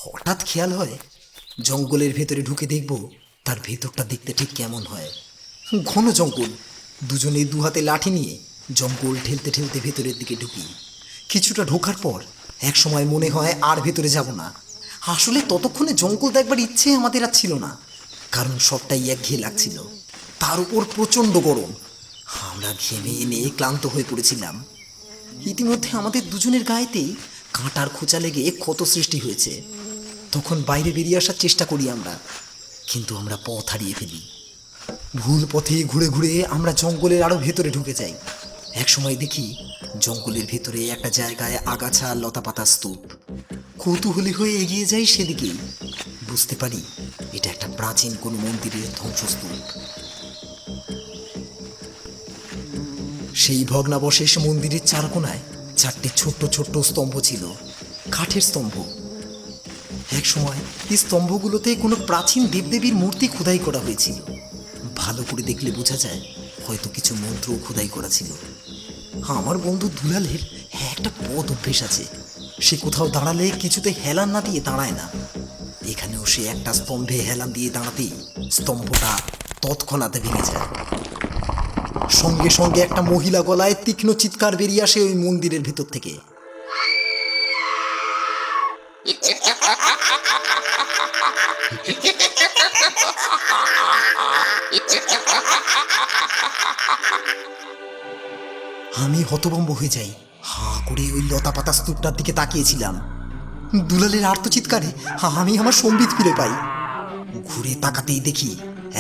হঠাৎ খেয়াল হয় জঙ্গলের ভেতরে ঢুকে দেখব তার ভেতরটা দেখতে ঠিক কেমন হয়। ঘন জঙ্গল। দুজনে দু হাতে লাঠি নিয়ে জঙ্গল ঠেলতে ঠেলতে ভেতরের দিকে ঢুকি। কিছুটা ঢোকার পর এক সময় মনে হয় আর ভেতরে যাব না। আসলে ততক্ষণে জঙ্গল দেখবার ইচ্ছে আমাদের আর ছিল না, কারণ সবটাই একঘেয়ে লাগছিল। তার উপর প্রচণ্ড গরম। আমরা ঘেমে এনে ক্লান্ত হয়ে পড়েছিলাম। ইতিমধ্যে আমাদের দুজনের গায়েতেই কাঁটার খোঁচা লেগে ক্ষত সৃষ্টি হয়েছে। তখন বাইরে বেরিয়ে আসার চেষ্টা করি আমরা, কিন্তু আমরা পথ হারিয়ে ফেলি। ভুল পথে ঘুরে ঘুরে আমরা জঙ্গলের আরো ভেতরে ঢুকে যাই। একসময় দেখি জঙ্গলের ভেতরে একটা জায়গায় আগাছা লতাপাতা স্তূপ। কৌতূহলী হয়ে এগিয়ে যাই সেদিকেই। বুঝতে পারি এটা একটা প্রাচীন কোনো মন্দিরের ধ্বংসস্তূপ। সেই ভগ্নাবশেষ মন্দিরের চার কোণায় চারটে ছোট্ট ছোট্ট স্তম্ভ ছিল, কাঠের স্তম্ভ। এক সময় এই স্তম্ভগুলোতে কোনো প্রাচীন দেবদেবীর মূর্তি খোদাই করা হয়েছিল। ভালো করে দেখলে বোঝা যায় হয়তো কিছু মন্ত্র খোদাই করা ছিল। আমার বন্ধু দুলালের একটা পদ অভ্যেস আছে। সে কোথাও দাঁড়ালে কিছুতে হেলান না দিয়ে দাঁড়ায় না। এখানেও সে একটা স্তম্ভে হেলান দিয়ে দাঁড়াতেই স্তম্ভটা তৎক্ষণাৎ ভেঙে যায়। সঙ্গে সঙ্গে একটা মহিলা গলায় তীক্ষ্ণ চিৎকার বেরিয়ে আসে ওই মন্দিরের ভেতর থেকে। আমি হতভম্ব হয়ে যাই। হাঁ করে ওই লতাপাতা স্তূপটার দিকে তাকিয়েছিলাম। দুলালের আর্তচিৎকারে আমি আমার সম্বিত ফিরে পাই। ঘুরে তাকাতেই দেখি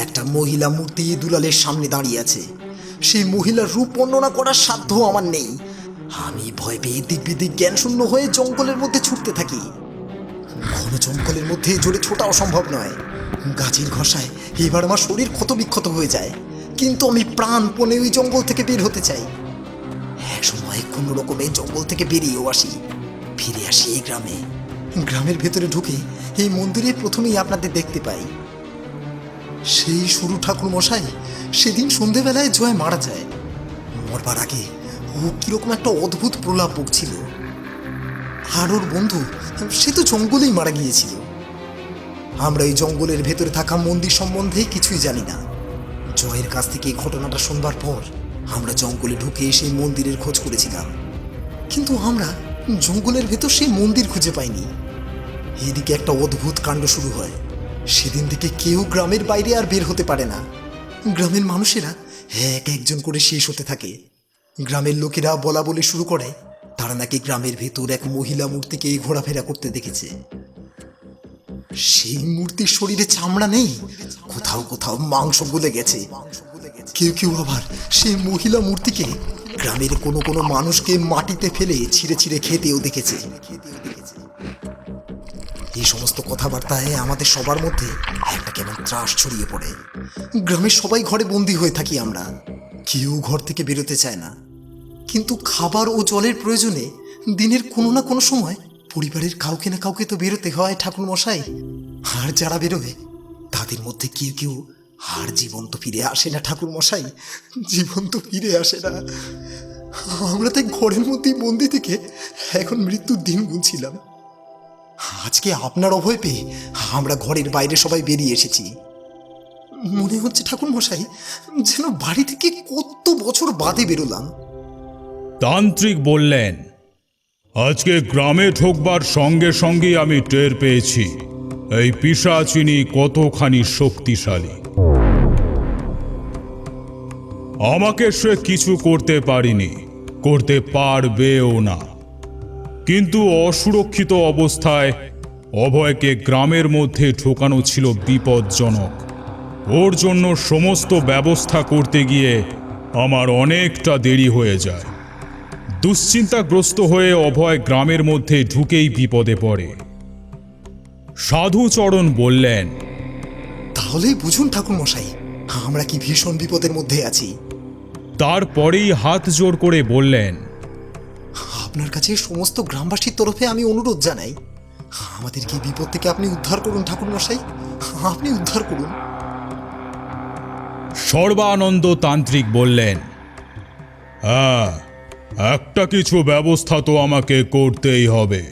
একটা মহিলা মূর্তি দুলালের সামনে দাঁড়িয়ে আছে। সেই মহিলার রূপ বর্ণনা করার সাধ্য আমার নেই। আমি ভয় পেয়ে দিক বিদিক জ্ঞান শূন্য হয়ে জঙ্গলের মধ্যে ছুটতে থাকি। ঘন জঙ্গলের মধ্যে জোরে ছোটাও সম্ভব নয়। গাছের ঘষায় এবার আমার শরীর ক্ষতবিক্ষত হয়ে যায়, কিন্তু আমি প্রাণপণে ওই জঙ্গল থেকে বের হতে চাই। এক সময় কোনো রকমে জঙ্গল থেকে বেরিয়েও আসি। ফিরে আসি এই গ্রামে। গ্রামের ভেতরে ঢুকে এই মন্দিরে প্রথমেই আপনাদের দেখতে পাই। সেই শুরু ঠাকুর মশাই, সেদিন সন্ধেবেলায় জয় মারা যায়। মরবার আগে ও কিরকম একটা অদ্ভুত প্রলাপ বকছিল। আর ওর বন্ধু, সে তো জঙ্গলেই মারা গিয়েছিল। আমরা এই জঙ্গলের ভেতরে থাকা মন্দির সম্বন্ধে কিছুই জানি না। জয়ের কাছ থেকে এই ঘটনাটা শুনবার পর আমরা জঙ্গলে ঢুকে সেই মন্দিরের খোঁজ করেছিলাম, কিন্তু আমরা জঙ্গলের ভেতর সেই মন্দির খুঁজে পাইনি। এদিকে একটা অদ্ভুত কাণ্ড শুরু হয়। সেদিন থেকে কেউ গ্রামের বাইরে আর বের হতে পারে না। গ্রামের মানুষেরা এক একজন করে শেষ হতে থাকে। গ্রামের লোকেরা বলা বলে শুরু করে তারা নাকি গ্রামের ভেতর এক মহিলা মূর্তিকে ঘোরাফেরা করতে দেখেছে। সেই মূর্তির শরীরে চামড়া নেই, কোথাও কোথাও মাংস গলে গেছে। কেউ কেউ আবার সেই মহিলা মূর্তিকে গ্রামের কোনো কোনো মানুষকে মাটিতে ফেলে ছিঁড়ে ছিঁড়ে খেতেও দেখেছে। এই সমস্ত কথাবার্তায় আমাদের সবার মধ্যে একটা কেমন ত্রাস ছড়িয়ে পড়ে। গ্রামের সবাই ঘরে বন্দি হয়ে থাকি আমরা। কেউ ঘর থেকে বেরোতে চায় না, কিন্তু খাবার ও জলের প্রয়োজনে দিনের কোনো না কোনো সময় পরিবারের কাউকে না কাউকে তো বেরোতে হয় ঠাকুর মশাই। আর যারা বেরোবে তাদের মধ্যে কেউ কেউ আর জীবন্ত ফিরে আসে না ঠাকুর মশাই, জীবন্ত ফিরে আসে না। আমরা তাই ঘরের মধ্যেই বন্দি থেকে এখন মৃত্যুর দিন গুনছিলাম। আজকে আপনার অভয় পেয়ে আমরা ঘরের বাইরে সবাই বেরিয়ে এসেছি। মনে হচ্ছে ঠাকুর মশাই যেন বাড়ি থেকে কত বছর বাদে বেরোলাম। তান্ত্রিক বললেন, আজকে গ্রামে ঢোকবার সঙ্গে সঙ্গেই আমি টের পেয়েছি এই পিশাচিনী কতখানি শক্তিশালী। আমাকে সে কিছু করতে পারেনি, করতে পারবেও না, কিন্তু অসুরক্ষিত অবস্থায় অভয়কে গ্রামের মধ্যে ঢোকানো ছিল বিপজ্জনক। ওর জন্য সমস্ত ব্যবস্থা করতে গিয়ে আমার অনেকটা দেরি হয়ে যায়। দুশ্চিন্তাগ্রস্ত হয়ে অভয় গ্রামের মধ্যে ঢুকেই বিপদে পড়ে। সাধুচরণ বললেন, তাহলেই বুঝুন ঠাকুর মশাই, আমরা কি ভীষণ বিপদের মধ্যে আছি। তারপরেই হাত জোড় করে বললেন, আপনার কাছে সমস্ত গ্রামবাসীর তরফে আমি অনুরোধ জানাই, আমাদেরকে এই বিপদ থেকে আপনি উদ্ধার করুন ঠাকুর মশাই, আপনি উদ্ধার করুন। সর্বানন্দ তান্ত্রিক বললেন, হ্যাঁ, একটা কিছু ব্যবস্থা তো আমাকে করতেই হবে।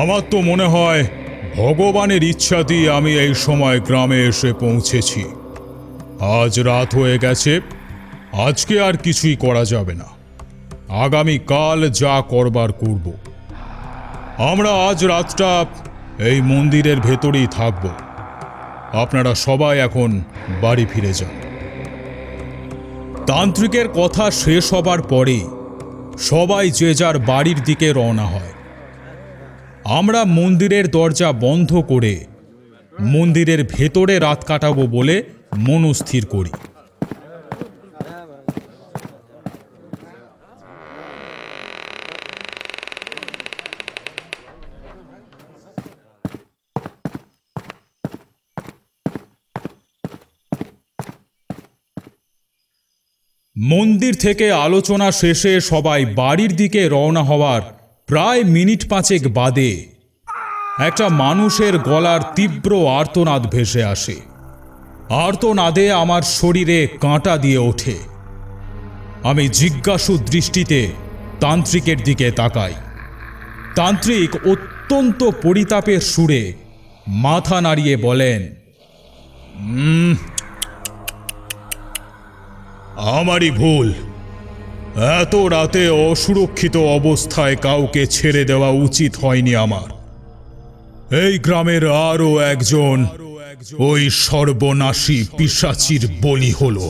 আমার তো মনে হয় ভগবানের ইচ্ছাতেই আমি এই সময় গ্রামে এসে পৌঁছেছি। আজ রাত হয়ে গেছে, আজকে আর কিছুই করা যাবে না। আগামী কাল যা করবার করব। আমরা আজ রাতটা এই মন্দিরের ভেতরেই থাকব। আপনারা সবাই এখন বাড়ি ফিরে যান। তান্ত্রিকের কথা শেষ হবার পরে সবাই যে যার বাড়ির দিকে রওনা হয়। আমরা মন্দিরের দরজা বন্ধ করে মন্দিরের ভেতরে রাত কাটাবো বলে মনস্থির করি। মন্দির থেকে আলোচনা শেষে সবাই বাড়ির দিকে রওনা হওয়ার প্রায় মিনিট 5 বাদে একটা মানুষের গলার তীব্র আর্তনাদ ভেসে আসে। আর্তনাদে আমার শরীরে কাঁটা দিয়ে ওঠে। আমি জিজ্ঞাসু দৃষ্টিতে তান্ত্রিকের দিকে তাকাই। তান্ত্রিক অত্যন্ত পরিতাপের সুরে মাথা নাড়িয়ে বলেন, আমারই ভুল। এত রাতে অসুরক্ষিত অবস্থায় কাউকে ছেড়ে দেওয়া উচিত হয়নি আমার। এই গ্রামের আরও একজন ওই সর্বনাশী পিশাচির বলি হলো।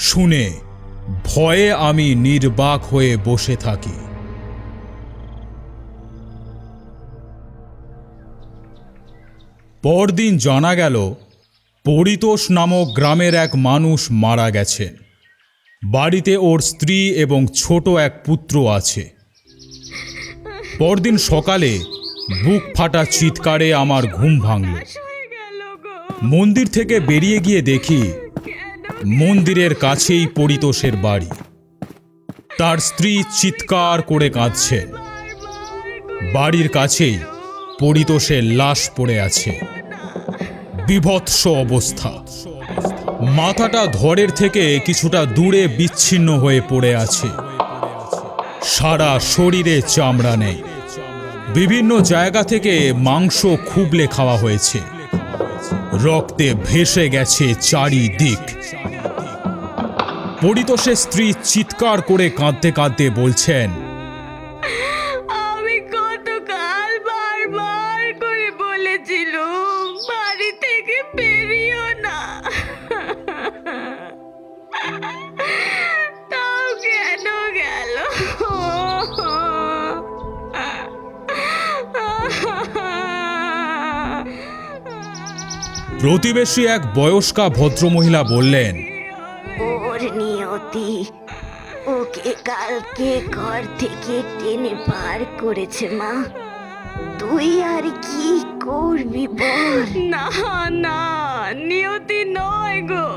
শুনে ভয়ে আমি নির্বাক হয়ে বসে থাকি। পরদিন জানা গেল পরিতোষ নামক গ্রামের এক মানুষ মারা গেছেন। বাড়িতে ওর স্ত্রী এবং ছোট এক পুত্র আছে। পরদিন সকালে বুক ফাটা চিৎকারে আমার ঘুম ভাঙল। মন্দির থেকে বেরিয়ে গিয়ে দেখি মন্দিরের কাছেই পরিতোষের বাড়ি। তার স্ত্রী চিৎকার করে কাঁদছেন। বাড়ির কাছেই পরিতোষের লাশ পড়ে আছে। বিভৎস অবস্থা। মাথাটা ধড়ের থেকে কিছুটা দূরে বিচ্ছিন্ন হয়ে পড়ে আছে। সারা শরীরে চামড়া নেই। বিভিন্ন জায়গা থেকে মাংস খুবলে খাওয়া হয়েছে। রক্তে ভেসে গেছে চারিদিক। পরিতোষের স্ত্রী চিৎকার করে কাঁদতে কাঁদতে বলছেন, আমি গতকাল বারবার করে বলেছিলুম বাড়ি থেকে বেরিও না, তাও কেন গেল? প্রতিবেশী এক বয়স্কা ভদ্রমহিলা বললেন, ওর নিয়তি ওকে কালকে ঘর থেকে টেনে বার করেছে মা। তুই আর কি করবি বল? না না, নিয়তি নয় গো।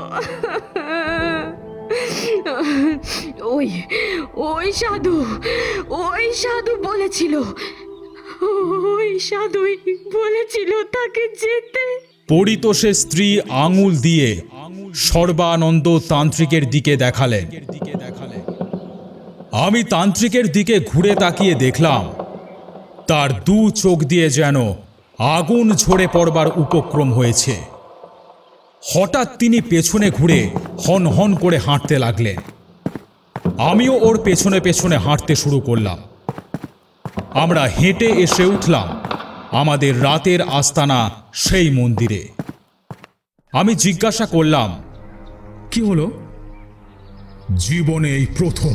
ওই ওই সাধু বলেছিল, ওই সাধুই বলেছিল তাকে যেতে। পরিতোষের স্ত্রী আঙুল দিয়ে সর্বানন্দ তান্ত্রিকের দিকে দেখালেন। আমি তান্ত্রিকের দিকে ঘুরে তাকিয়ে দেখলাম তার দু চোখ দিয়ে যেন আগুন ঝরে পড়বার উপক্রম হয়েছে। হঠাৎ তিনি পেছনে ঘুরে হন হন করে হাঁটতে লাগলেন। আমিও ওর পেছনে পেছনে হাঁটতে শুরু করলাম। আমরা হেঁটে এসে উঠলাম আমাদের রাতের আস্তানা সেই মন্দিরে। আমি জিজ্ঞাসা করলাম, কি হলো? জীবনে এই প্রথম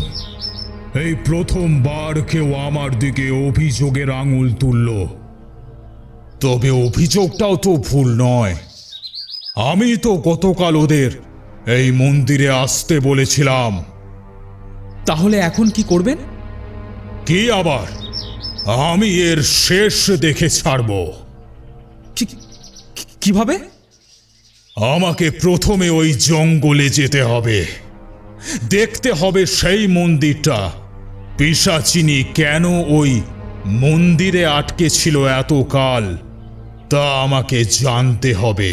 এই প্রথমবার কেউ আমার দিকে অভিযোগের আঙুল তুলল। তবে অভিযোগটাও তো ভুল নয়। আমি তো গতকাল ওদের এই মন্দিরে আসতে বলেছিলাম। তাহলে এখন কি করবেন? কি আবার, আমি এর শেষ দেখে ছাড়ব। কিভাবে? আমাকে প্রথমে ওই জঙ্গলে যেতে হবে, দেখতে হবে সেই মন্দিরটা পিশাচিনী কেন ওই মন্দিরে আটকে ছিল এতকাল, তা আমাকে জানতে হবে।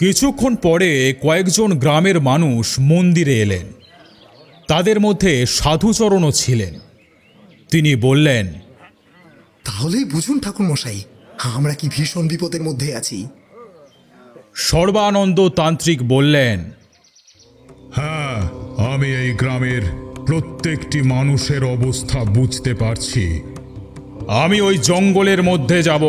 কিছুক্ষণ পরে কয়েকজন গ্রামের মানুষ মন্দিরে এলেন। তাদের মধ্যে সাধুচরণও ছিলেন। তিনি বললেন, তাহলেই বুঝুন ঠাকুরমশাই, আমরা কি ভীষণ বিপদের মধ্যে আছি। সর্বানন্দ তান্ত্রিক বললেন, হ্যাঁ, আমি এই গ্রামের প্রত্যেকটি মানুষের অবস্থা বুঝতে পারছি। আমি ওই জঙ্গলের মধ্যে যাব।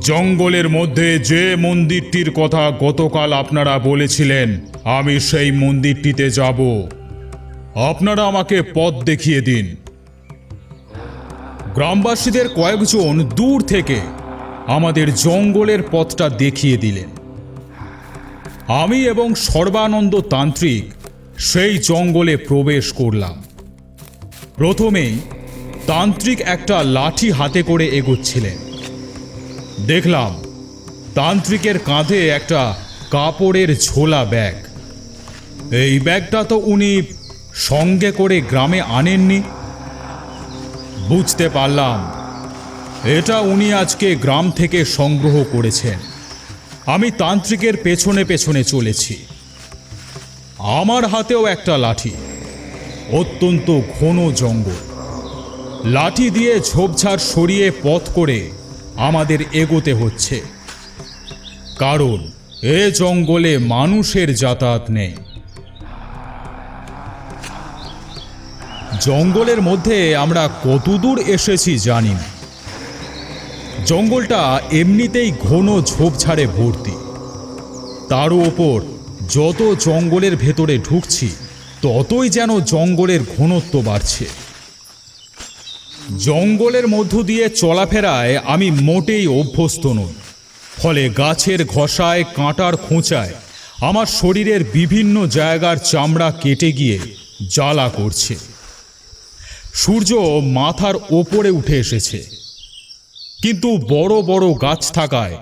জঙ্গলের মধ্যে যে মন্দিরটির কথা গতকাল আপনারা বলেছিলেন, আমি সেই মন্দিরটিতে যাব। আপনারা আমাকে পথ দেখিয়ে দিন। গ্রামবাসীদের কয়েকজন দূর থেকে আমাদের জঙ্গলের পথটা দেখিয়ে দিলেন। আমি এবং সর্বানন্দ তান্ত্রিক সেই জঙ্গলে প্রবেশ করলাম। প্রথমেই তান্ত্রিক একটা লাঠি হাতে করে এগোচ্ছিলেন। দেখলাম তান্ত্রিকের কাঁধে একটা কাপড়ের ঝোলা ব্যাগ। এই ব্যাগটা তো উনি সঙ্গে করে গ্রামে আনেননি। বুঝতে পারলাম এটা উনি আজকে গ্রাম থেকে সংগ্রহ করেছেন। আমি তান্ত্রিকের পেছনে পেছনে চলেছি। আমার হাতেও একটা লাঠি। অত্যন্ত ঘন জঙ্গল। লাঠি দিয়ে ঝোপঝাড় সরিয়ে পথ করে আমাদের এগোতে হচ্ছে, কারণ এ জঙ্গলে মানুষের যাতায়াত নেই। জঙ্গলের মধ্যে আমরা কতদূর এসেছি জানি না। জঙ্গলটা এমনিতেই ঘন ঝোপঝাড়ে ভর্তি। তারও ওপর যত জঙ্গলের ভেতরে ঢুকছি ততই যেন জঙ্গলের ঘনত্ব বাড়ছে। জঙ্গলের মধ্য দিয়ে চলাফেরায় আমি মোটেই অভ্যস্ত নই। ফলে গাছের ঘষায়, কাঁটার খোঁচায় আমার শরীরের বিভিন্ন জায়গার চামড়া কেটে গিয়ে জ্বালা করছে। সূর্য মাথার ওপরে উঠে এসেছে, কিন্তু বড় বড় গাছ থাকায়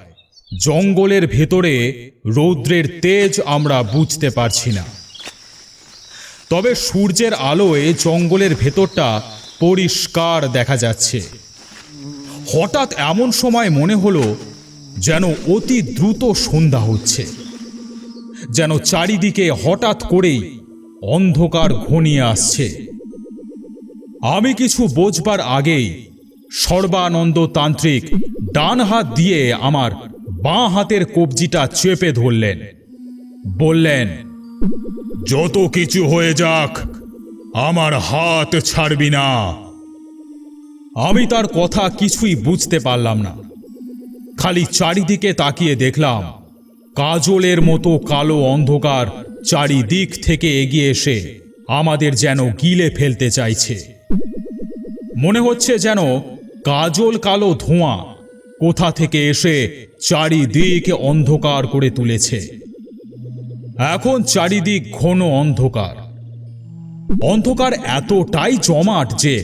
জঙ্গলের ভেতরে রৌদ্রের তেজ আমরা বুঝতে পারছি না। তবে সূর্যের আলোয় জঙ্গলের ভেতরটা পরিষ্কার দেখা যাচ্ছে। হঠাৎ এমন সময় মনে হলো যেন অতি দ্রুত সন্ধ্যা হচ্ছে, যেন চারিদিকে হঠাৎ করেই অন্ধকার ঘনিয়ে আসছে। আমি কিছু বোঝবার আগেই সর্বানন্দ তান্ত্রিক ডান হাত দিয়ে আমার বাঁ হাতের কবজিটা চেপে ধরলেন। বললেন, যত কিছু হয়ে যাক, আমার হাত ছাড়বি না। আমি তার কথা কিছুই বুঝতে পারলাম না। খালি চারিদিকে তাকিয়ে দেখলাম কাজলের মতো কালো অন্ধকার চারিদিক থেকে এগিয়ে এসে আমাদের যেন গিলে ফেলতে চাইছে। মনে হচ্ছে যেন কাজল কালো ধোঁয়া কোথা থেকে এসে চারিদিক অন্ধকার করে তুলেছে। এখন চারিদিক ঘন অন্ধকার। অন্ধকার এতটাই জমাট যে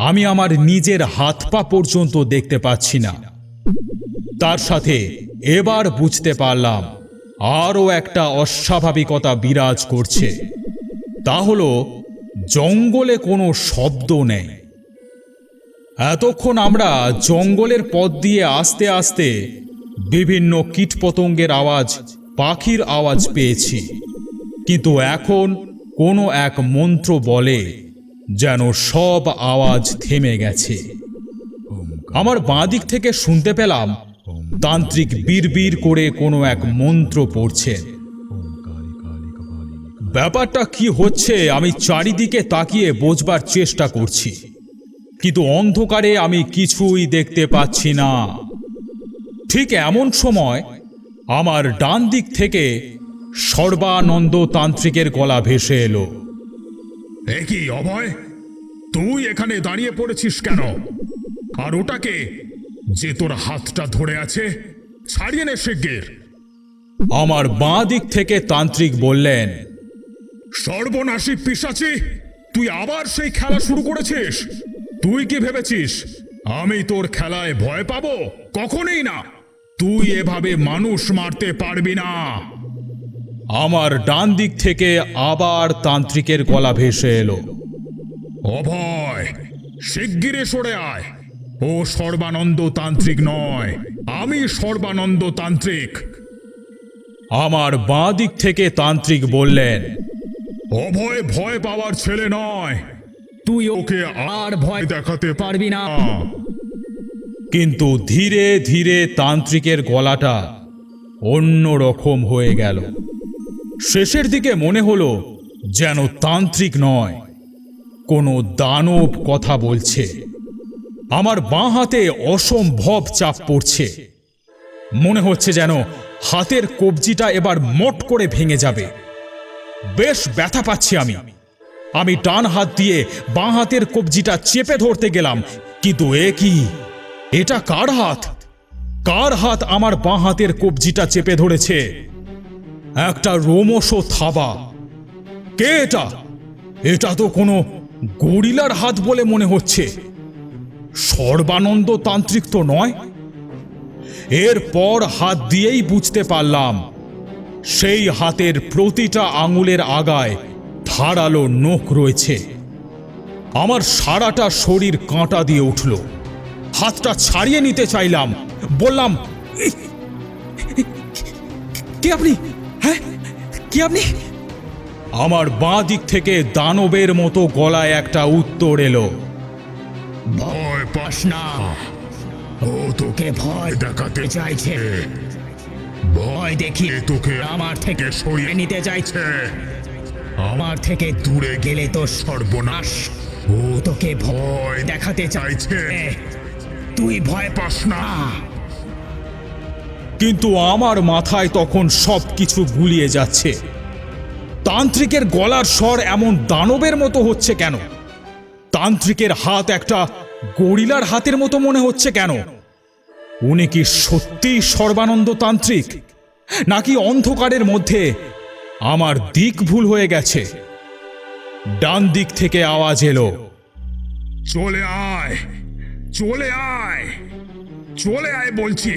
আমি আমার নিজের হাত পা পর্যন্ত দেখতে পাচ্ছি না। তার সাথে এবার বুঝতে পারলাম আরও একটা অস্বাভাবিকতা বিরাজ করছে। তা হলো জঙ্গলে কোনো শব্দ নেই। এতক্ষণ আমরা জঙ্গলের পথ দিয়ে আস্তে আস্তে বিভিন্ন কীটপতঙ্গের আওয়াজ, পাখির আওয়াজ পেয়েছি, কিন্তু এখন কোনো এক মন্ত্র বলে যেন সব আওয়াজ থেমে গেছে। আমার বাঁ দিক থেকে শুনতে পেলাম তান্ত্রিক বিড়বিড় করে কোনো এক মন্ত্র পড়ছেন। ব্যাপারটা কি হচ্ছে আমি চারিদিকে তাকিয়ে বোঝবার চেষ্টা করছি, কিন্তু অন্ধকারে আমি কিছুই দেখতে পাচ্ছি না। ঠিক এমন সময় আমার ডান দিক থেকে সর্বানন্দ তান্ত্রিকের গলা ভেসে এলো। এ কি অভয়, তুই এখানে দাঁড়িয়ে পড়েছিস কেন? আর ওটাকে যে তোর হাতটা ধরে আছে, ছাড়িয়ে নে শিগগির। আমার বাঁ দিক থেকে তান্ত্রিক বললেন, সর্বনাশী পিশাচি, তুই আবার সেই খেলা শুরু করেছিস? তুই কি ভেবেছিস আমি তোর খেলায় ভয় পাবো? কখনোই না। তুই এভাবে মানুষ মারতে পারবি না। আমার ডান দিক থেকে আবার তান্ত্রিকের গলা ভেসে এলো। অভয়, শিগগিরে সরে আয়। ও সর্বানন্দ তান্ত্রিক নয়, আমি সর্বানন্দ তান্ত্রিক। আমার বাঁ দিক থেকে তান্ত্রিক বললেন, অভয় ভয় পাওয়ার ছেলে নয়, তুই ওকে আর ভয় দেখাতে পারবি না। কিন্তু ধীরে ধীরে তান্ত্রিকের গলাটা অন্য রকম হয়ে গেল। শেষের দিকে মনে হলো যেন তান্ত্রিক নয়, কোনো দানব কথা বলছে। আমার বাঁ হাতে অসম্ভব চাপ পড়ছে। মনে হচ্ছে যেন হাতের কবজিটা এবার মোট করে ভেঙে যাবে। বেশ ব্যথা পাচ্ছি আমি। আমি ডান হাত দিয়ে বাঁ হাতের কবজিটা চেপে ধরতে গেলাম, কিন্তু এ কি? এটা কার হাত? কার হাত আমার বাঁ হাতের কবজিটা চেপে ধরেছে? একটা রোমশ থাবা। কে এটা? এটা তো কোনো গরিলার হাত বলে মনে হচ্ছে। সর্বানন্দ তান্ত্রিক তো নয়। এরপর হাত দিয়েই বুঝতে পারলাম সেই হাতের প্রতিটা আঙুলের আগায় ধারালো নখ রয়েছে। আমার সারাটা শরীর কাঁটা দিয়ে উঠল। হাতটা ছাড়িয়ে নিতে চাইলাম, বললাম, কে আপনি? হ্যাঁ, কে আপনি? আমার বাঁ দিক থেকে দানবের মতো গলায় একটা উত্তর এলো, ভয় পাস না, ও তোকে ভয় দেখাতে চাইছে। ভয় দেখিয়ে তোকে আমার থেকে সরিয়ে নিতে চাইছে। আমার থেকে দূরে গেলে তো সর্বনাশ। ও তোকে ভয় দেখাতে চাইছে, তুই ভয় পাস না। কিন্তু আমার মাথায় তখন সবকিছু গুলিয়ে যাচ্ছে। তান্ত্রিকের গলার স্বর এমন দানবের মতো হচ্ছে কেন? তান্ত্রিকের হাত একটা গরিলার হাতের মতো মনে হচ্ছে কেন? উনি কি সত্যিই সর্বানন্দ তান্ত্রিক, নাকি অন্ধকারের মধ্যে আমার দিক ভুল হয়ে গেছে? ডান দিক থেকে আওয়াজ এলো, চলে আয়, চলে আয়, চলে আয় বলছি,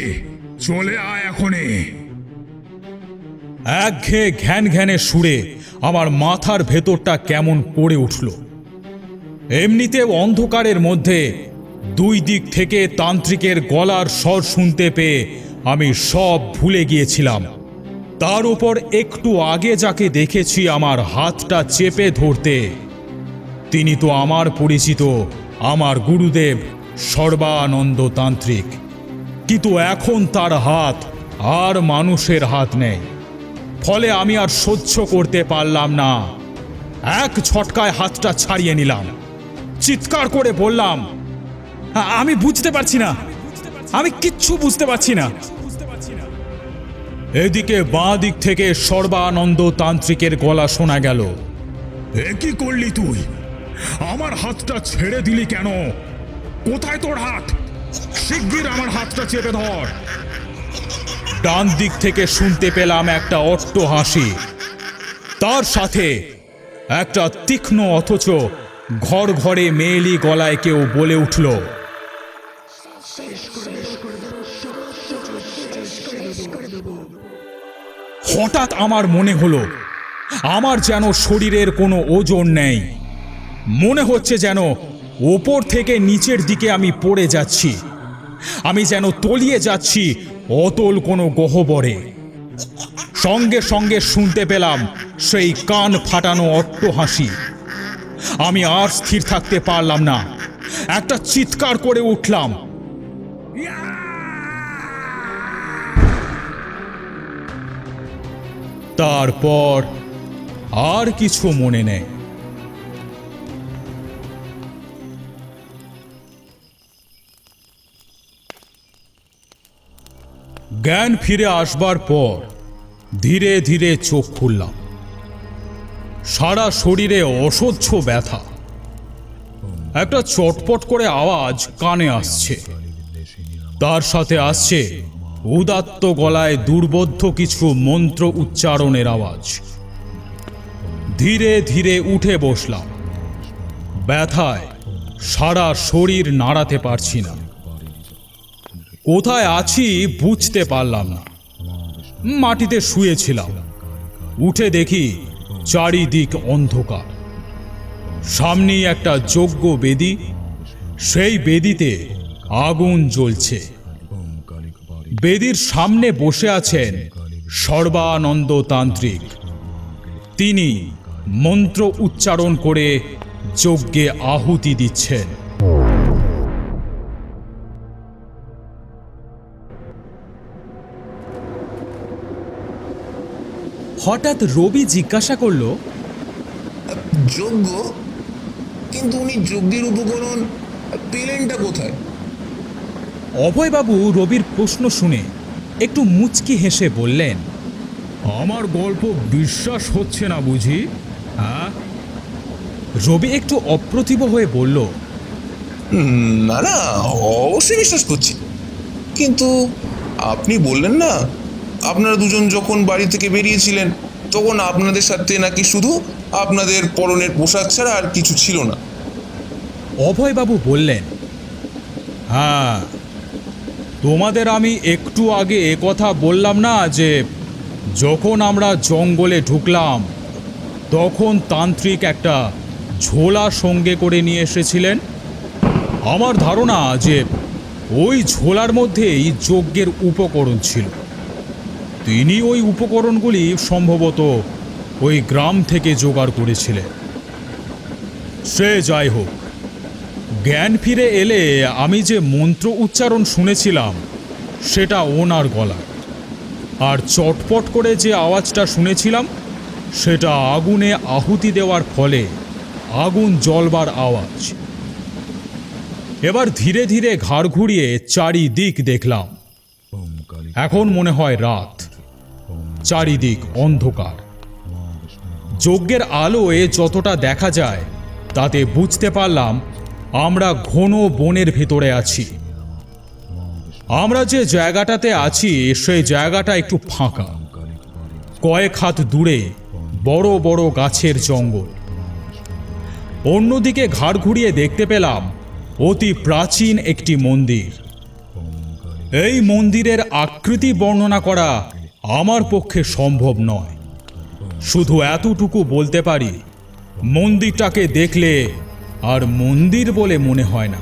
চলে আয় এখনই। একঘেয়ে ঘ্যান ঘ্যানে সুরে আমার মাথার ভেতরটা কেমন করে উঠল। এমনিতেও অন্ধকারের মধ্যে দুই দিক থেকে তান্ত্রিকের গলার স্বর শুনতে পেয়ে আমি সব ভুলে গিয়েছিলাম। তার উপর একটু আগে যাকে দেখেছি আমার হাতটা চেপে ধরতে, তিনি তো আমার পরিচিত, আমার গুরুদেব সর্বানন্দ তান্ত্রিক। কিন্তু এখন তার হাত আর মানুষের হাত নেই। ফলে আমি আর সহ্য করতে পারলাম না। এক ঝটকায় হাতটা ছাড়িয়ে নিলাম। চিৎকার করে বললাম, আমি বুঝতে পারছি না, আমি কিচ্ছু বুঝতে পারছি না। এদিকে বাঁ দিক থেকে সর্বানন্দ তান্ত্রিকের গলা শোনা গেল, এ কি করলি তুই? আমার হাতটা ছেড়ে দিলি কেন? কোথায় তোর হাত? শিগগির আমার হাতটা চেপে ধর। ডান দিক থেকে শুনতে পেলাম একটা অট্ট হাসি। তার সাথে একটা তীক্ষ্ণ অথচ ঘর ঘরে মেয়েলি গলায় কেউ বলে উঠল, হঠাৎ আমার মনে হলো আমার যেন শরীরের কোনো ওজন নেই। মনে হচ্ছে যেন ওপর থেকে নিচের দিকে আমি পড়ে যাচ্ছি। আমি যেন তলিয়ে যাচ্ছি অতল কোনো গহ্বরে। সঙ্গে সঙ্গে শুনতে পেলাম সেই কান ফাটানো অট্টহাসি। আমি আর স্থির থাকতে পারলাম না, একটা চিৎকার করে উঠলাম। তারপর আর কিছু মনে নেই। জ্ঞান ফিরে আসবার পর ধীরে ধীরে চোখ খুললাম। সারা শরীরে অসহ্য ব্যথা। একটা চটপট করে আওয়াজ কানে আসছে, তার সাথে আসছে উদাত্ত গলায় দুর্বোধ্য কিছু মন্ত্র উচ্চারণের আওয়াজ। ধীরে ধীরে উঠে বসলাম। ব্যথায় সারা শরীর নাড়াতে পারছি না। কোথায় আছি বুঝতে পারলাম না। মাটিতে শুয়েছিলাম। উঠে দেখি চারিদিক অন্ধকার। সামনেই একটা যজ্ঞ বেদী, সেই বেদীতে আগুন জ্বলছে। বেদীর সামনে বসে আছেন সর্বানন্দ তান্ত্রিক। তিনি মন্ত্র উচ্চারণ করে যজ্ঞে আহুতি দিচ্ছেন। হঠাৎ রবি জিজ্ঞাসা করল, যজ্ঞ? কিন্তু উনি যজ্ঞের উপকরণ পেলেনটা কোথায়? অভয়বাবু রবির প্রশ্ন শুনে একটু মুচকি হেসে বললেন, আমার গল্প বিশ্বাস হচ্ছে না বুঝি? হ্যাঁ? রবি একটু অপ্রতিভ হয়ে বলল, না না, অবশ্যই বিশ্বাস করছি। কিন্তু আপনি বললেন না আপনারা দুজন যখন বাড়ি থেকে বেরিয়েছিলেন তখন আপনাদের সাথে নাকি শুধু আপনাদের পরনের পোশাক ছাড়া আর কিছু ছিল না। অভয়বাবু বললেন, হ্যাঁ, তোমাদের আমি একটু আগে কথা বললাম না যে যখন আমরা জঙ্গলে ঢুকলাম তখন তান্ত্রিক একটা ঝোলা সঙ্গে করে নিয়ে এসেছিলেন। আমার ধারণা যে ওই ঝোলার মধ্যেই যজ্ঞের উপকরণ ছিল। তিনি ওই উপকরণগুলি সম্ভবত ওই গ্রাম থেকে জোগাড় করেছিলেন। সে যাই হোক, জ্ঞান ফিরে এলে আমি যে মন্ত্র উচ্চারণ শুনেছিলাম সেটা ওনার গলায়, আর চটপট করে যে আওয়াজটা শুনেছিলাম সেটা আগুনে আহুতি দেওয়ার ফলে আগুন জ্বলবার আওয়াজ। এবার ধীরে ধীরে ঘাড় ঘুরিয়ে চারিদিক দেখলাম। এখন মনে হয় রাত, চারিদিক অন্ধকার। যজ্ঞের আলোয় যতটা দেখা যায় তাতে বুঝতে পারলাম আমরা ঘন বনের ভেতরে আছি। আমরা যে জায়গাটাতে আছি সেই জায়গাটা একটু ফাঁকা। কয়েক হাত দূরে বড় বড় গাছের জঙ্গল। অন্যদিকে ঘাড় ঘুরিয়ে দেখতে পেলাম অতি প্রাচীন একটি মন্দির। এই মন্দিরের আকৃতি বর্ণনা করা আমার পক্ষে সম্ভব নয়। শুধু এতটুকু বলতে পারি, মন্দিরটাকে দেখলে আর মন্দির বলে মনে হয় না।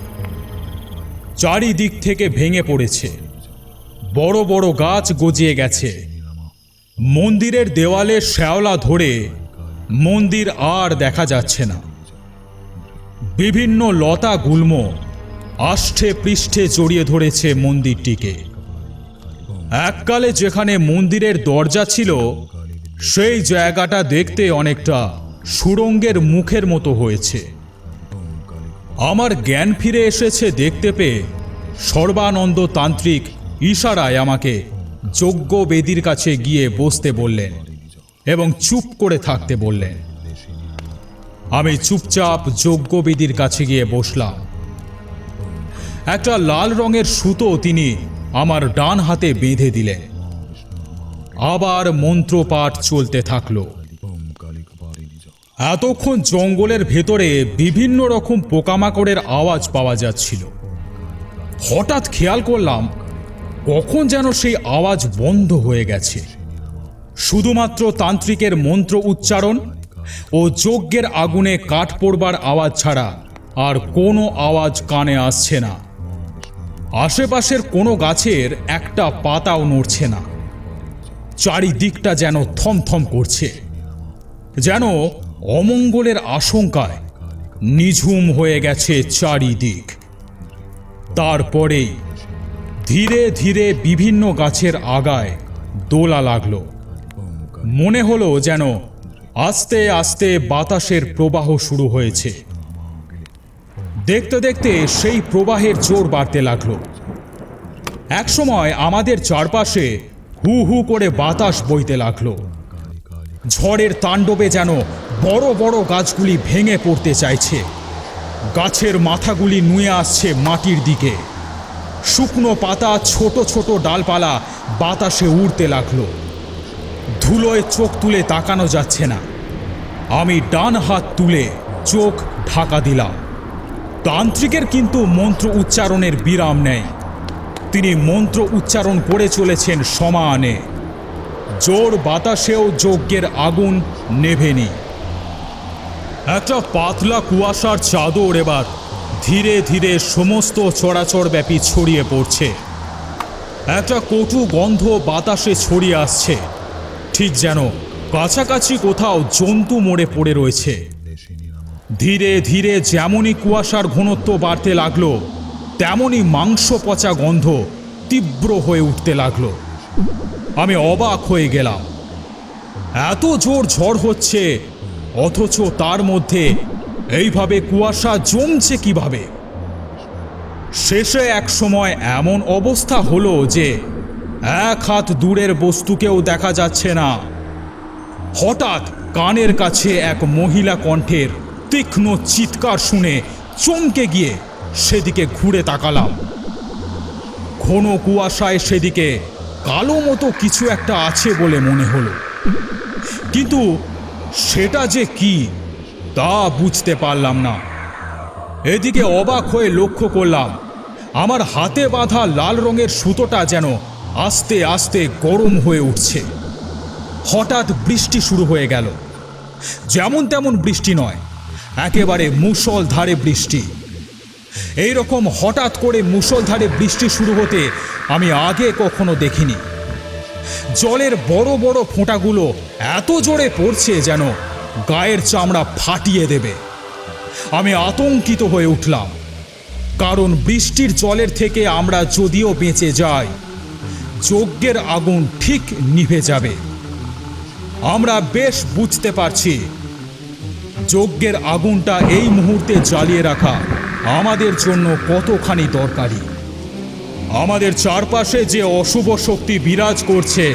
চারিদিক থেকে ভেঙে পড়েছে, বড় বড় গাছ গজিয়ে গেছে। মন্দিরের দেওয়ালে শ্যাওলা ধরে মন্দির আর দেখা যাচ্ছে না। বিভিন্ন লতা গুল্ম আষ্ঠে পৃষ্ঠে জড়িয়ে ধরেছে মন্দিরটিকে। এককালে যেখানে মন্দিরের দরজা ছিল সেই জায়গাটা দেখতে অনেকটা সুড়ঙ্গের মুখের মতো হয়েছে। আমার জ্ঞান ফিরে এসেছে দেখতে পেয়ে সর্বানন্দ তান্ত্রিক ইশারায় আমাকে যজ্ঞ বেদীর কাছে গিয়ে বসতে বললেন এবং চুপ করে থাকতে বললেন। আমি চুপচাপ যজ্ঞ বেদীর কাছে গিয়ে বসলাম। একটা লাল রঙের সুতো তিনি আমার ডান হাতে বেঁধে দিলেন। আবার মন্ত্রপাঠ চলতে থাকলো। এতক্ষণ জঙ্গলের ভেতরে বিভিন্ন রকম পোকামাকড়ের আওয়াজ পাওয়া যাচ্ছিল। হঠাৎ খেয়াল করলাম কখন যেন সেই আওয়াজ বন্ধ হয়ে গেছে। শুধুমাত্র তান্ত্রিকের মন্ত্র উচ্চারণ ও যজ্ঞের আগুনে কাঠ পোড়বার আওয়াজ ছাড়া আর কোনো আওয়াজ কানে আসছে না। আশেপাশের কোনো গাছের একটা পাতাও নড়ছে না। চারিদিকটা যেন থমথম করছে, যেন অমঙ্গলের আশঙ্কায় নিঝুম হয়ে গেছে চারিদিক। তারপরেই ধীরে ধীরে বিভিন্ন গাছের আগায় দোলা লাগলো। মনে হলো যেন আস্তে আস্তে বাতাসের প্রবাহ শুরু হয়েছে। দেখতে দেখতে সেই প্রবাহের জোর বাড়তে লাগলো। একসময় আমাদের চারপাশে হু হু করে বাতাস বইতে লাগলো। ঝড়ের তাণ্ডবে যেন বড় বড় গাছগুলি ভেঙে পড়তে চাইছে। গাছের মাথাগুলি নুয়ে আসছে মাটির দিকে। শুকনো পাতা, ছোট ছোট ডালপালা বাতাসে উড়তে লাগলো। ধুলোয় চোখ তুলে তাকানো যাচ্ছে না। আমি ডান হাত তুলে চোখ ঢাকা দিলাম। তান্ত্রিকের কিন্তু মন্ত্র উচ্চারণের বিরাম নেই। তিনি মন্ত্র উচ্চারণ করে চলেছেন সমানে। জোর বাতাসেও যজ্ঞের আগুন নেভেনি। একটা পাতলা কুয়াশার চাদর এবার ধীরে ধীরে সমস্ত চরাচরব্যাপী ছড়িয়ে পড়ছে। একটা কটু গন্ধ বাতাসে ছড়িয়ে আসছে, ঠিক যেন কাছাকাছি কোথাও জন্তু মরে পড়ে রয়েছে। ধীরে ধীরে যেমনই কুয়াশার ঘনত্ব বাড়তে লাগলো, তেমনই মাংস পচা গন্ধ তীব্র হয়ে উঠতে লাগলো। আমি অবাক হয়ে গেলাম। এত জোর ঝড় হচ্ছে, অথচ তার মধ্যে এইভাবে কুয়াশা জমছে কিভাবে? শেষে এক সময় এমন অবস্থা হলো যে এক হাত দূরের বস্তুকেও দেখা যাচ্ছে না। হঠাৎ কানের কাছে এক মহিলা কণ্ঠের তীক্ষ্ণ চিৎকার শুনে চমকে গিয়ে সেদিকে ঘুরে তাকালাম। ঘন কুয়াশায় সেদিকে কালো মতো কিছু একটা আছে বলে মনে হলো, কিন্তু সেটা যে কি তা বুঝতে পারলাম না। এদিকে অবাক হয়ে লক্ষ্য করলাম আমার হাতে বাঁধা লাল রঙের সুতোটা যেন আস্তে আস্তে গরম হয়ে উঠছে। হঠাৎ বৃষ্টি শুরু হয়ে গেল। যেমন তেমন বৃষ্টি নয়, একেবারে মুষলধারে বৃষ্টি। এই রকম হঠাৎ করে মুষলধারে বৃষ্টি শুরু হতে আমি আগে কখনো দেখিনি। জলের বড় বড় ফোঁটাগুলো এত জোরে পড়ছে যেন গায়ের চামড়া ফাটিয়ে দেবে। আমি আতঙ্কিত হয়ে উঠলাম, কারণ বৃষ্টির জলের থেকে আমরা যদিও বেঁচে যাই, যজ্ঞের আগুন ঠিক নিভে যাবে। আমরা বেশ বুঝতে পারছি যজ্ঞের আগুনটা এই মুহূর্তে জ্বালিয়ে রাখা আমাদের জন্য কতখানি দরকারি। আমাদের চারপাশে যে অশুভ শক্তি বিরাজ করছে,